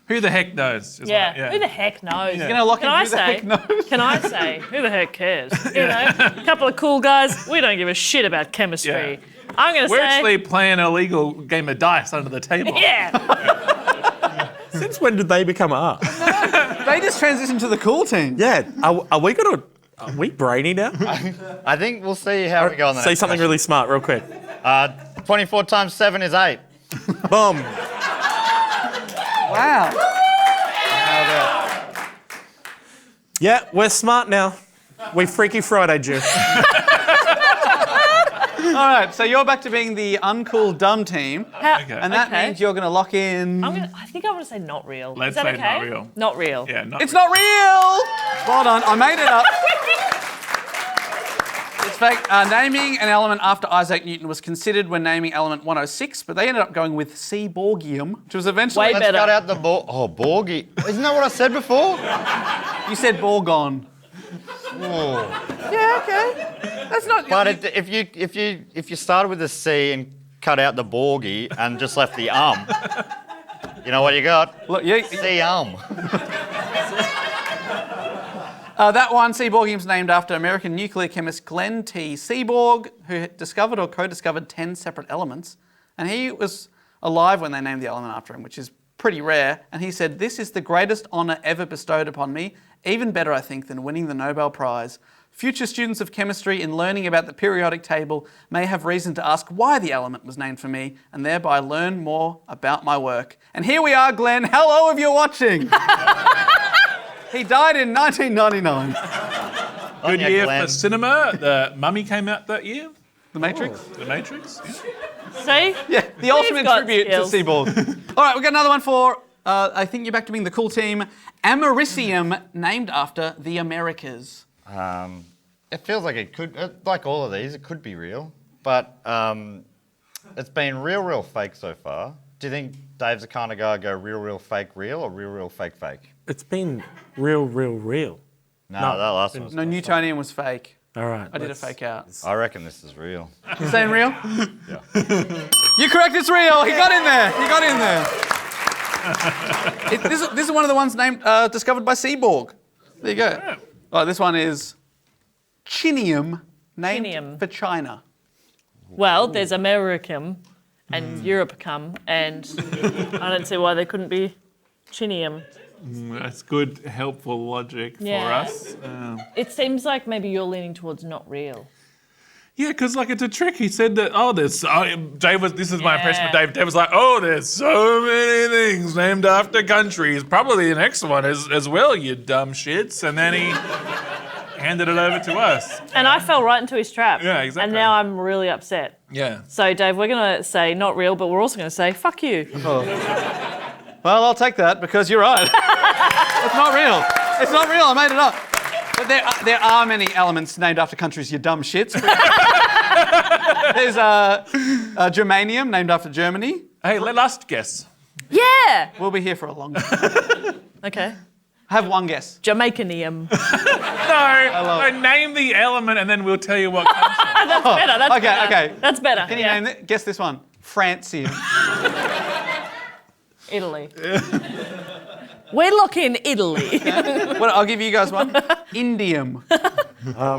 Speaker 5: Who the heck knows? is
Speaker 4: Yeah.
Speaker 5: what-
Speaker 4: Who the heck knows?
Speaker 1: You're gonna lock
Speaker 4: Can
Speaker 1: in
Speaker 4: I
Speaker 1: who the
Speaker 4: say?
Speaker 1: heck knows?
Speaker 4: Can I say? Who the heck cares? You know, a couple of cool guys. We don't give a shit about chemistry. I'm gonna
Speaker 5: We're
Speaker 4: say.
Speaker 5: actually playing a legal game of dice under the table.
Speaker 4: Yeah.
Speaker 3: Since when did they become us?
Speaker 1: They just transitioned to the cool team.
Speaker 3: Yeah. Are we brainy now?
Speaker 2: I think we'll see how we go on the
Speaker 3: Say
Speaker 2: next
Speaker 3: something
Speaker 2: question.
Speaker 3: really smart real quick.
Speaker 2: 24 times 7 is 8.
Speaker 3: Boom.
Speaker 1: Wow.
Speaker 3: Yeah, we're smart now. We Freaky Friday, Jew.
Speaker 1: All right, so you're back to being the uncool dumb team,
Speaker 5: Okay.
Speaker 1: and that
Speaker 4: Okay.
Speaker 1: means you're going to lock in.
Speaker 4: I think I want to say not real.
Speaker 5: Let's
Speaker 4: Is that
Speaker 5: say
Speaker 4: okay?
Speaker 5: not real.
Speaker 4: Not real.
Speaker 5: Yeah.
Speaker 1: It's not real. Well done. I made it up. It's fake. Naming an element after Isaac Newton was considered when naming element 106, but they ended up going with Seaborgium, which was eventually.
Speaker 4: Way
Speaker 2: Let's
Speaker 4: better.
Speaker 2: cut out the Borgie. Isn't that what I said before?
Speaker 1: You said Borgon.
Speaker 2: Oh.
Speaker 1: Yeah, okay. That's not.
Speaker 2: But if you started with a C and cut out the Borgie and just left the you know what you got?
Speaker 1: Look,
Speaker 2: C
Speaker 1: that one, Seaborgium's named after American nuclear chemist Glenn T. Seaborg, who discovered or co-discovered 10 separate elements. And he was alive when they named the element after him, which is pretty rare. And he said, "This is the greatest honour ever bestowed upon me, even better, I think, than winning the Nobel Prize. Future students of chemistry, in learning about the periodic table, may have reason to ask why the element was named for me, and thereby learn more about my work." And here we are, Glenn. Hello, if you're watching. He died in 1999.
Speaker 5: Good
Speaker 2: yeah,
Speaker 5: year
Speaker 2: Glenn.
Speaker 5: for cinema. The Mummy came out that year.
Speaker 1: The Matrix?
Speaker 5: The Matrix. Yeah.
Speaker 4: See?
Speaker 1: Yeah, the ultimate
Speaker 4: got
Speaker 1: tribute
Speaker 4: skills.
Speaker 1: to Seaborg. All right, we've got another one for, I think you're back to being the cool team. Americium, named after the Americas.
Speaker 2: It feels like it could, like all of these, it could be real. But it's been real fake so far. Do you think Dave's the kind of guy to go real fake real or real fake fake?
Speaker 3: It's been real.
Speaker 2: No, that last one was
Speaker 1: No, Newtonium was fake.
Speaker 3: All right.
Speaker 1: I did a fake out.
Speaker 2: I reckon this is real.
Speaker 1: You saying real?
Speaker 2: Yeah.
Speaker 1: You're correct, it's real. He got in there. He got in there. This is one of the ones named discovered by Seaborg. There you go. Oh, this one is Chinium, named
Speaker 4: Chinium.
Speaker 1: for China.
Speaker 4: Well, there's Americum and Europacum, and I don't see why there couldn't be Chinium.
Speaker 5: That's good, helpful logic for
Speaker 4: Yeah.
Speaker 5: us.
Speaker 4: It seems like maybe you're leaning towards not real.
Speaker 5: Yeah, because like it's a trick. He said that. This is my impression of Dave. Dave was like, there's so many things named after countries. Probably the next one is as well, you dumb shits. And then he handed it over to us.
Speaker 4: And I fell right into his trap.
Speaker 5: Yeah, exactly.
Speaker 4: And now I'm really upset.
Speaker 5: Yeah.
Speaker 4: So, Dave, we're going to say not real, but we're also going to say fuck you.
Speaker 1: Well, I'll take that because you're right. It's not real. It's not real. I made it up. But there are many elements named after countries, you dumb shits. There's germanium, named after Germany.
Speaker 5: Hey, let us guess.
Speaker 4: Yeah.
Speaker 1: We'll be here for a long time.
Speaker 4: Okay.
Speaker 1: Have one guess.
Speaker 4: Jamaicanium.
Speaker 5: No, name the element and then we'll tell you what comes from.
Speaker 4: That's better. That's better.
Speaker 1: Okay.
Speaker 4: That's better.
Speaker 1: Can you name it? Guess this one. Francium.
Speaker 4: Italy. We're looking Italy.
Speaker 1: Well, I'll give you guys one. Indium.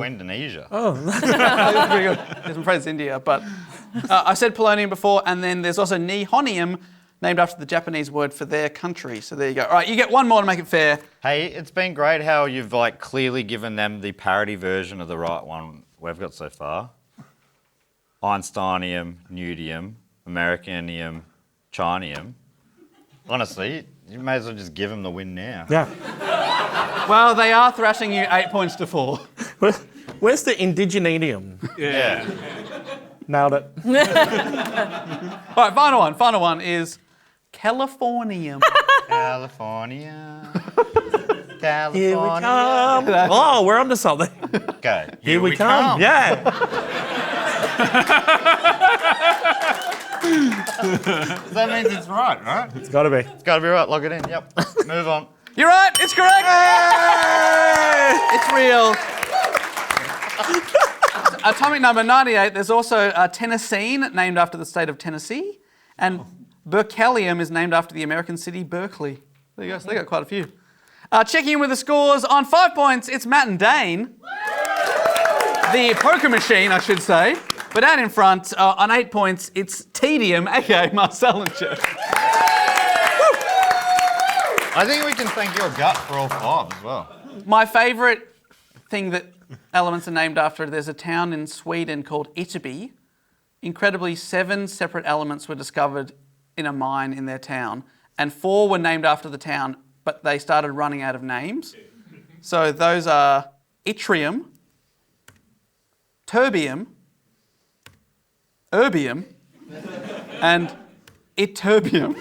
Speaker 2: Indonesia.
Speaker 1: That's pretty good. I'm afraid it's India, but I said polonium before, and then there's also nihonium, named after the Japanese word for their country. So there you go. All right, you get one more to make it fair.
Speaker 2: Hey, it's been great how you've like clearly given them the parody version of the right one we've got so far. Einsteinium, Nudium, Americanium, Chinium. Honestly, you may as well just give them the win now.
Speaker 3: Yeah.
Speaker 1: Well, they are thrashing you 8 points to 4.
Speaker 3: Where's the indigenenium?
Speaker 2: Yeah.
Speaker 3: Nailed it.
Speaker 1: All right, final one is Californium.
Speaker 2: California. California.
Speaker 3: Here we come. Oh, we're onto something.
Speaker 2: Okay.
Speaker 3: Here we come. Yeah.
Speaker 2: That means it's right?
Speaker 3: It's got to be.
Speaker 2: It's got to be right. Log it in. Yep. Move on.
Speaker 1: You're right, it's correct. It's real. Atomic number 98, there's also Tennessine, named after the state of Tennessee. And berkelium is named after the American city Berkeley. There you go, so they got quite a few. Checking in with the scores on 5 points, it's Matt and Dane. The poker machine, I should say. But out in front, on 8 points, it's Tedium, aka Marcel and Jess.
Speaker 2: I think we can thank your gut for all 5 as well.
Speaker 1: My favourite thing that elements are named after, there's a town in Sweden called Ytterby. Incredibly, 7 separate elements were discovered in a mine in their town, and 4 were named after the town, but they started running out of names. So those are yttrium, terbium, erbium, and ytterbium.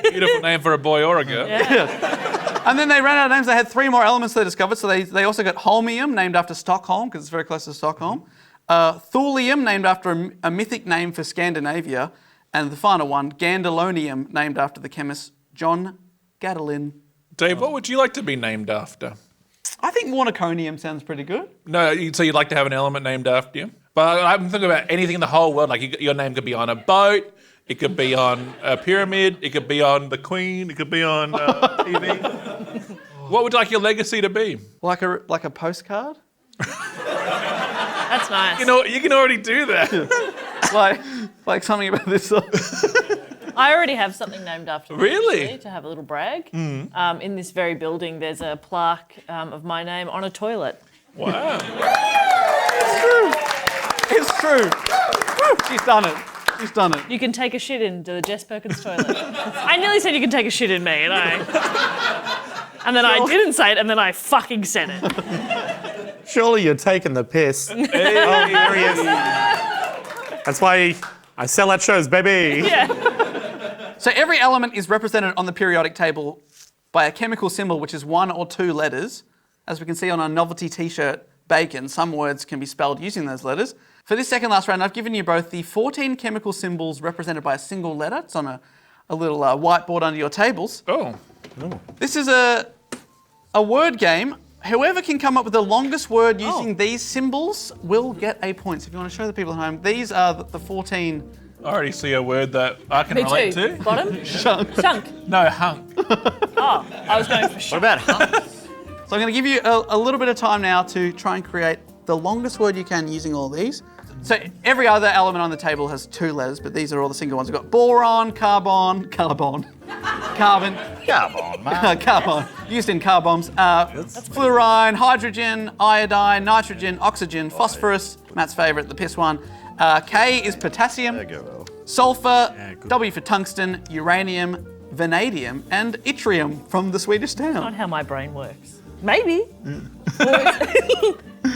Speaker 5: Beautiful name for a boy or a girl.
Speaker 1: And then they ran out of names. They had 3 more elements they discovered. So they also got holmium, named after Stockholm, because it's very close to Stockholm. Thulium, named after a mythic name for Scandinavia. And the final one, Gandalonium, named after the chemist John Gadolin.
Speaker 5: Dave, what would you like to be named after?
Speaker 1: I think Warneconium sounds pretty good.
Speaker 5: No, so you'd like to have an element named after you? But I'm thinking about anything in the whole world. Like your name could be on a boat, it could be on a pyramid, it could be on the Queen, it could be on TV. What would you like your legacy to be?
Speaker 1: Like a postcard?
Speaker 4: That's nice.
Speaker 5: You know, you can already do that.
Speaker 1: like something about this.
Speaker 4: I already have something named after me.
Speaker 5: Really?
Speaker 4: Actually, to have a little brag. In this very building, there's a plaque of my name on a toilet.
Speaker 5: Wow.
Speaker 1: It's true. She's done it. She's done it.
Speaker 4: You can take a shit into the Jess Perkins toilet. I nearly said you can take a shit in me, and then I didn't say it, and then I fucking said it.
Speaker 3: Surely you're taking the piss. Oh, there he is. That's why I sell at shows, baby.
Speaker 4: Yeah.
Speaker 1: So every element is represented on the periodic table by a chemical symbol, which is 1 or 2 letters. As we can see on our novelty t-shirt, Bacon, some words can be spelled using those letters. For this second last round, I've given you both the 14 chemical symbols represented by a single letter. It's on a little whiteboard under your tables.
Speaker 5: Oh.
Speaker 1: This is a word game. Whoever can come up with the longest word using these symbols will get a point. So if you want to show the people at home, these are the 14.
Speaker 5: I already see a word that I can
Speaker 4: Me
Speaker 5: relate
Speaker 4: too.
Speaker 5: to.
Speaker 4: Bottom?
Speaker 1: Shunk.
Speaker 4: Chunk.
Speaker 5: No, hunk.
Speaker 4: Oh, I was going for
Speaker 2: What
Speaker 4: shunk.
Speaker 2: about hunks?
Speaker 1: So I'm going to give you a little bit of time now to try and create the longest word you can using all these. So every other element on the table has 2 letters, but these are all the single ones. We've got boron, carbon,
Speaker 2: Come on, man.
Speaker 1: Carbon, used in car bombs. Fluorine, hydrogen, iodine, nitrogen, oxygen, phosphorus. Matt's favourite, the piss one. K is potassium. Sulfur, W for tungsten, uranium, vanadium, and yttrium from the Swedish
Speaker 4: Not
Speaker 1: town.
Speaker 4: how my brain works. Maybe.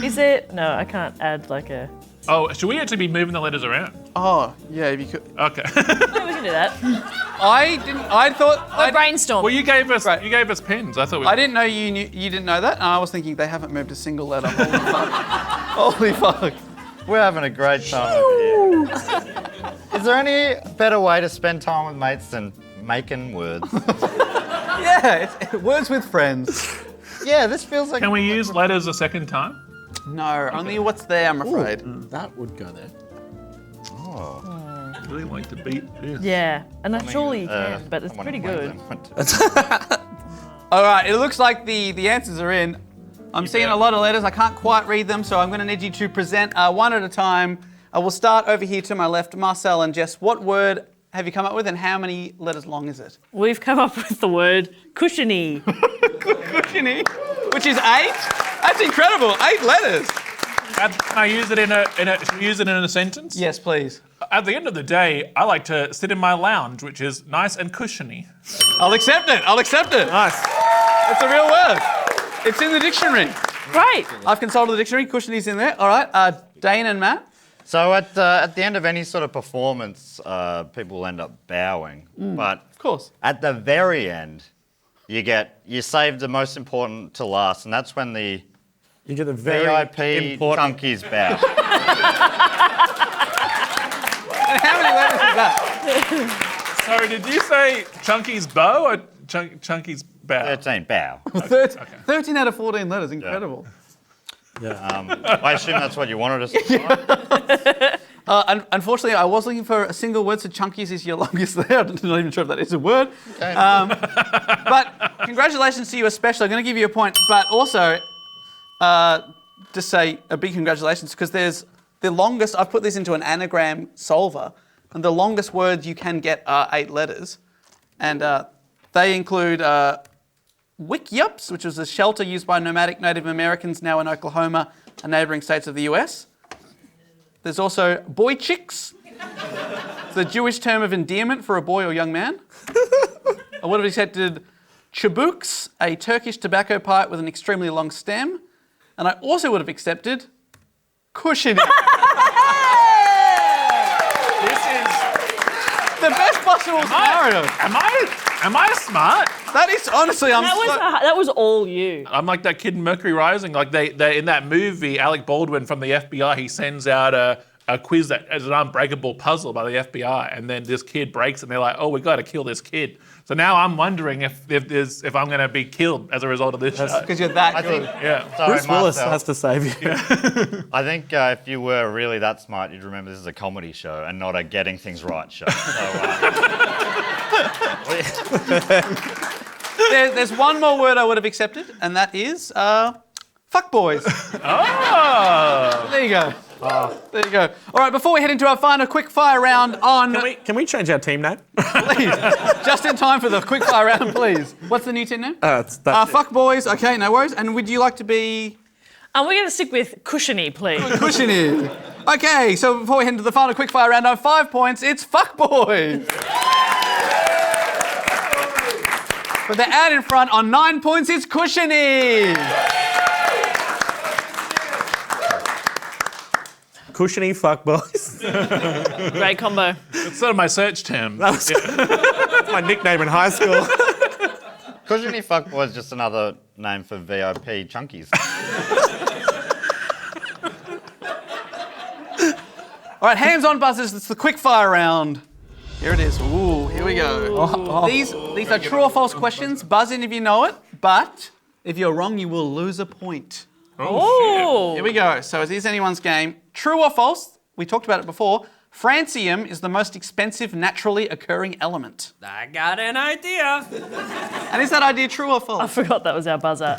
Speaker 4: Is it? No, I can't add like a.
Speaker 5: Oh, should we actually be moving the letters around?
Speaker 1: Oh, yeah, if you could.
Speaker 5: Okay.
Speaker 4: No, we can do that.
Speaker 1: I didn't. I thought.
Speaker 4: We're brainstorming.
Speaker 5: Well, you gave us
Speaker 1: Right.
Speaker 5: pens. I thought we.
Speaker 1: I didn't know you knew. You didn't know that. And I was thinking they haven't moved a single letter. Holy fuck! Holy fuck!
Speaker 2: We're having a great time over here. Is there any better way to spend time with mates than making words?
Speaker 1: Yeah, it's words with friends.
Speaker 2: Yeah, this feels like...
Speaker 5: Can we use letters a second time?
Speaker 1: No, only what's there. I'm afraid.
Speaker 3: That would go there.
Speaker 5: I really like to beat this.
Speaker 4: Yeah, and surely you can, but it's
Speaker 2: I wanna
Speaker 4: pretty
Speaker 2: make
Speaker 4: good.
Speaker 2: them.
Speaker 1: All right, it looks like the answers are in. I'm seeing a lot of letters. I can't quite read them, so I'm going to need you to present one at a time. I will start over here to my left. Marcel and Jess, what word have you come up with and how many letters long is it?
Speaker 4: We've come up with the word cushiony.
Speaker 1: Cushiony, which is 8. That's incredible. 8 letters.
Speaker 5: Can I use it should we use it in a sentence?
Speaker 1: Yes, please.
Speaker 5: At the end of the day, I like to sit in my lounge, which is nice and cushiony.
Speaker 1: I'll accept it. I'll accept it.
Speaker 3: Nice.
Speaker 1: It's a real word. It's in the dictionary.
Speaker 4: Great.
Speaker 1: I've consulted the dictionary. Cushiony's in there. All right. Dane and Matt.
Speaker 2: So at the end of any sort of performance, people end up bowing. But
Speaker 1: Of course.
Speaker 2: at the very end, you save the most important to last, and that's when the
Speaker 3: You get the very
Speaker 2: VIP
Speaker 3: important.
Speaker 2: chunkies bow.
Speaker 1: And how many letters is that?
Speaker 5: Sorry, did you say Chunky's bow or Chunky's bow?
Speaker 2: 13, bow.
Speaker 1: 13 out of 14 letters. Incredible.
Speaker 2: I assume that's what you wanted us to say.
Speaker 1: Unfortunately, I was looking for a single word, so chunkies is your longest there. I'm not even sure if that is a word.
Speaker 2: Okay.
Speaker 1: But congratulations to you especially. I'm going to give you a point, but also just say a big congratulations because there's the longest, I've put this into an anagram solver, and the longest words you can get are 8 letters. And they include Wikyups, which was a shelter used by nomadic Native Americans now in Oklahoma and neighbouring states of the US. There's also boy chicks. It's the Jewish term of endearment for a boy or young man. I would have accepted chabuks, a Turkish tobacco pipe with an extremely long stem. And I also would have accepted cushiony.
Speaker 5: This is.
Speaker 1: The best possible scenario.
Speaker 5: Am I smart?
Speaker 1: That is honestly,
Speaker 4: That was all you.
Speaker 5: I'm like that kid in Mercury Rising. Like they in that movie, Alec Baldwin from the FBI, he sends out a quiz that is an unbreakable puzzle by the FBI, and then this kid breaks it, and they're like, "Oh, we got to kill this kid." So now I'm wondering if I'm going to be killed as a result of this show.
Speaker 1: because you're that
Speaker 2: I
Speaker 1: good.
Speaker 2: think,
Speaker 5: Yeah.
Speaker 2: sorry,
Speaker 3: Bruce Willis
Speaker 2: Marcel.
Speaker 3: has to save you.
Speaker 2: I think if you were really that smart, you'd remember this is a comedy show and not a getting things right show.
Speaker 1: There's one more word I would have accepted, and that is fuck boys.
Speaker 5: Oh.
Speaker 1: There you go. There you go. All right, before we head into our final quick fire round on,
Speaker 3: Can we change our team name?
Speaker 1: please, just in time for the quick fire round, please. What's the new team name?
Speaker 3: It's that.
Speaker 1: Fuck boys. Okay, no worries. And would you like to be
Speaker 4: And we're going to stick with cushiony, please.
Speaker 1: cushiony? Okay, so before we head into the final quick fire round on 5 points, it's fuck boys. But they're out in front on 9 points, it's cushiony.
Speaker 3: Cushiony fuck boys.
Speaker 4: Great combo.
Speaker 5: It's sort of my search term.
Speaker 3: That's my nickname in high school.
Speaker 2: Cushiony fuckboy is just another name for VIP chunkies.
Speaker 1: All right, hands on buzzers, it's the quick fire round. Here it is. Ooh, here we go. These are true or false questions. Buzz in if you know it, but if you're wrong, you will lose a point.
Speaker 4: Oh.
Speaker 1: Here we go. So it is anyone's game. True or false? We talked about it before. Francium is the most expensive naturally occurring element.
Speaker 6: I got an idea.
Speaker 1: And is that idea true or
Speaker 4: I
Speaker 1: false?
Speaker 4: forgot that was our buzzer.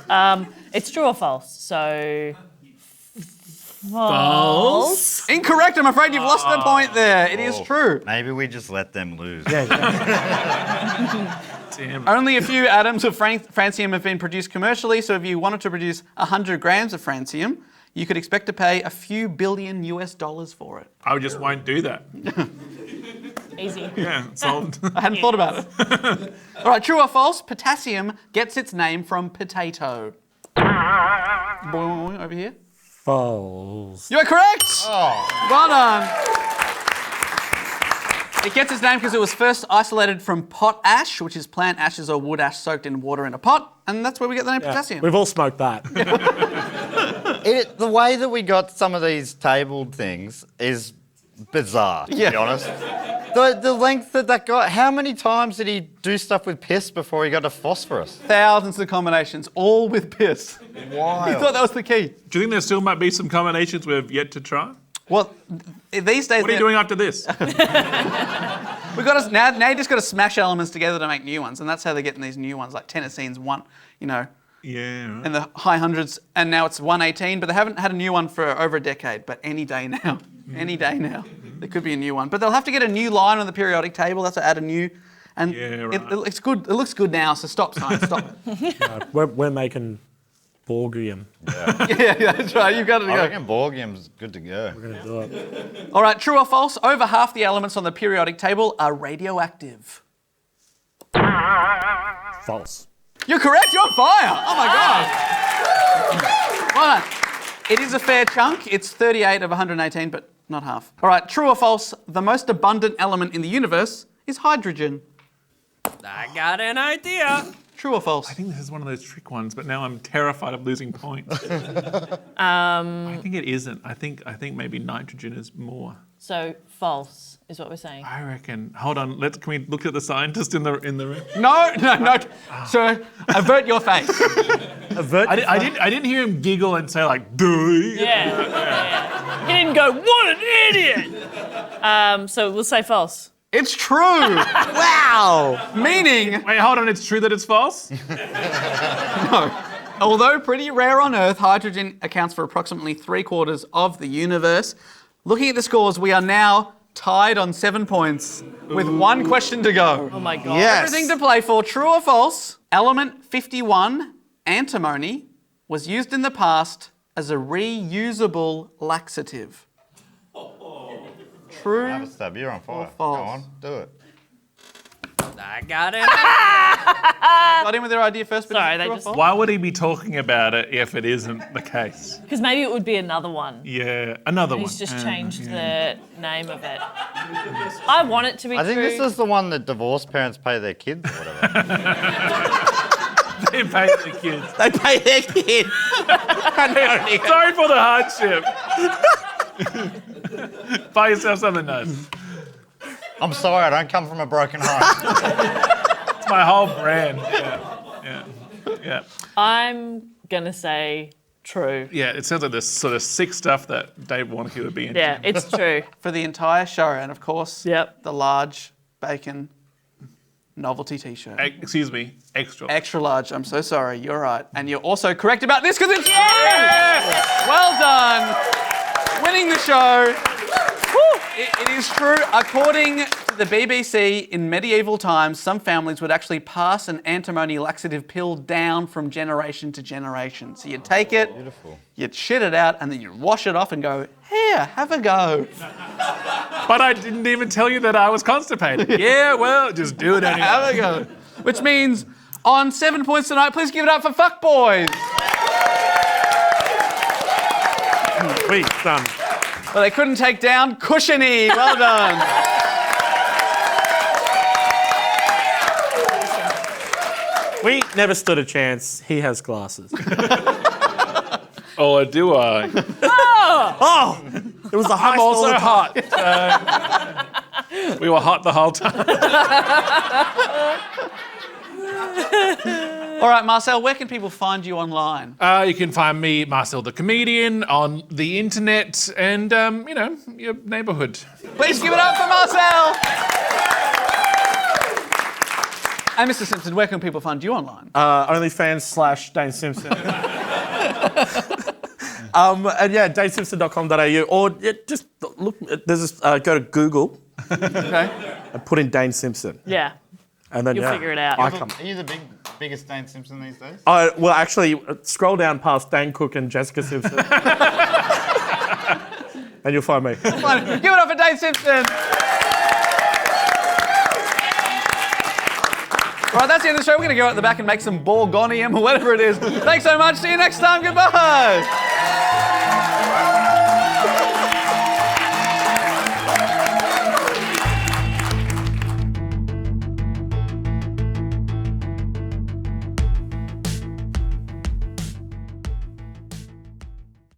Speaker 4: It's true or false? So. False.
Speaker 1: Incorrect. I'm afraid you've lost a point there. It is true.
Speaker 2: Maybe we just let them lose.
Speaker 5: Damn.
Speaker 1: Only a few atoms of francium have been produced commercially, so if you wanted to produce 100 grams of francium, you could expect to pay a few billion US dollars for it.
Speaker 5: I just won't do that.
Speaker 4: Easy.
Speaker 5: Yeah, solved.
Speaker 1: I hadn't thought about it. All right, true or false? Potassium gets its name from potato. Boing, over here.
Speaker 3: False.
Speaker 1: You are correct! Well done. It gets its name because it was first isolated from pot ash, which is plant ashes or wood ash soaked in water in a pot, and that's where we get the name potassium.
Speaker 3: We've all smoked that.
Speaker 2: The way that we got some of these tabled things is bizarre, to be honest. The length that got, how many times did he do stuff with piss before he got to phosphorus?
Speaker 1: Thousands of combinations, all with piss.
Speaker 2: Wild.
Speaker 1: He thought that was the key.
Speaker 5: Do you think there still might be some combinations we've yet to try?
Speaker 1: Well, these days...
Speaker 5: What are you doing after this?
Speaker 1: We've got to, now you just got to smash elements together to make new ones, and that's how they're getting these new ones, like tennessene's one,
Speaker 5: Yeah, right.
Speaker 1: in the high hundreds, and now it's 118, but they haven't had a new one for over a decade, but any day now, there could be a new one. But they'll have to get a new line on the periodic table, that's to add a new, and it's good. It looks good now, so stop, science, stop.
Speaker 3: We're making Borgium.
Speaker 1: Yeah, that's right, you've got to
Speaker 2: I
Speaker 1: go.
Speaker 2: reckon Borgium's good to go.
Speaker 3: We're going to do it.
Speaker 1: All right, true or false? Over half the elements on the periodic table are radioactive.
Speaker 3: False.
Speaker 1: You're correct, you're on fire! Oh my God! Well done. It is a fair chunk. It's 38 of 118, but not half. All right, true or false? The most abundant element in the universe is hydrogen.
Speaker 6: I got an idea.
Speaker 1: True or false?
Speaker 5: I think this is one of those trick ones, but now I'm terrified of losing points. I think it isn't. I think maybe nitrogen is more.
Speaker 4: So false is what we're saying.
Speaker 5: I reckon. Hold on. Can we look at the scientist in the room?
Speaker 1: No. Sir, avert your face.
Speaker 5: I didn't hear him giggle and say like, "Duh."
Speaker 4: Yeah. He didn't go, what an idiot! So we'll say false.
Speaker 1: It's true. Wow. Meaning,
Speaker 5: Wait, hold on. It's true that it's false?
Speaker 1: no. Although pretty rare on Earth, hydrogen accounts for approximately 3/4 of the universe. Looking at the scores, we are now tied on 7 points with one question to go.
Speaker 4: Oh my God.
Speaker 1: Everything to play for. True or false? Element 51, antimony, was used in the past as a reusable laxative. True.
Speaker 2: Have a stab. You're on fire.
Speaker 1: false?
Speaker 2: Go on, do it.
Speaker 6: I got it.
Speaker 1: Got in with their idea first. But
Speaker 4: Sorry,
Speaker 1: is it
Speaker 4: they
Speaker 1: true or
Speaker 4: just-
Speaker 1: false?
Speaker 5: Why would he be talking about it if it isn't the case?
Speaker 4: Because maybe it would be another one.
Speaker 5: Yeah, another one.
Speaker 4: He's just changed the name of it. I want it to be
Speaker 2: I think
Speaker 4: true.
Speaker 2: this is the one that divorced parents pay their kids or whatever.
Speaker 5: They pay the kids.
Speaker 1: They pay their kid.
Speaker 5: Sorry for the hardship. Buy yourself something nice.
Speaker 2: I'm sorry, I don't come from a broken home.
Speaker 5: It's my whole brand. Yeah.
Speaker 4: I'm going to say true.
Speaker 5: Yeah, it sounds like this sort of sick stuff that Dave Warneke would be into.
Speaker 4: Yeah, it's true.
Speaker 1: For the entire show, and of course,
Speaker 4: Yep.
Speaker 1: the large bacon novelty t-shirt.
Speaker 5: Excuse me, extra.
Speaker 1: Extra large, I'm so sorry, you're right. And you're also correct about this because it's true! Well done. Winning the show. It is true. According to the BBC, in medieval times, some families would actually pass an antimony laxative pill down from generation to generation. So you'd take it, you'd shit it out, and then you'd wash it off and go, here, have a go.
Speaker 5: But I didn't even tell you that I was constipated. Yeah, well, just do it anyway.
Speaker 1: Have a go. Which means, on 7 points tonight, please give it up for Fuckboys.
Speaker 3: We done.
Speaker 1: But they couldn't take down Cushiony. Well done.
Speaker 3: We never stood a chance. He has glasses.
Speaker 5: Oh, do I?
Speaker 3: Oh! It was the high
Speaker 5: I'm also hot. We were hot the whole time.
Speaker 1: All right, Marcel, where can people find you online?
Speaker 5: You can find me, Marcel the Comedian, on the internet and, your neighbourhood.
Speaker 1: Please give it up for Marcel. And Mr. Simpson, where can people find you online?
Speaker 3: OnlyFans/Dane Simpson. And yeah, danesimpson.com.au, or just look. There's go to Google
Speaker 1: Okay.
Speaker 3: and put in Dane Simpson.
Speaker 4: Yeah.
Speaker 3: And then
Speaker 4: You'll figure it out.
Speaker 3: I come.
Speaker 2: Are you the biggest Dane Simpson these days?
Speaker 3: Well, actually, scroll down past Dane Cook and Jessica Simpson. And you'll find me.
Speaker 1: Give it up for Dave Simpson. Right, that's the end of the show. We're going to go out the back and make some Borgonium or whatever it is. Thanks so much. See you next time. Goodbye.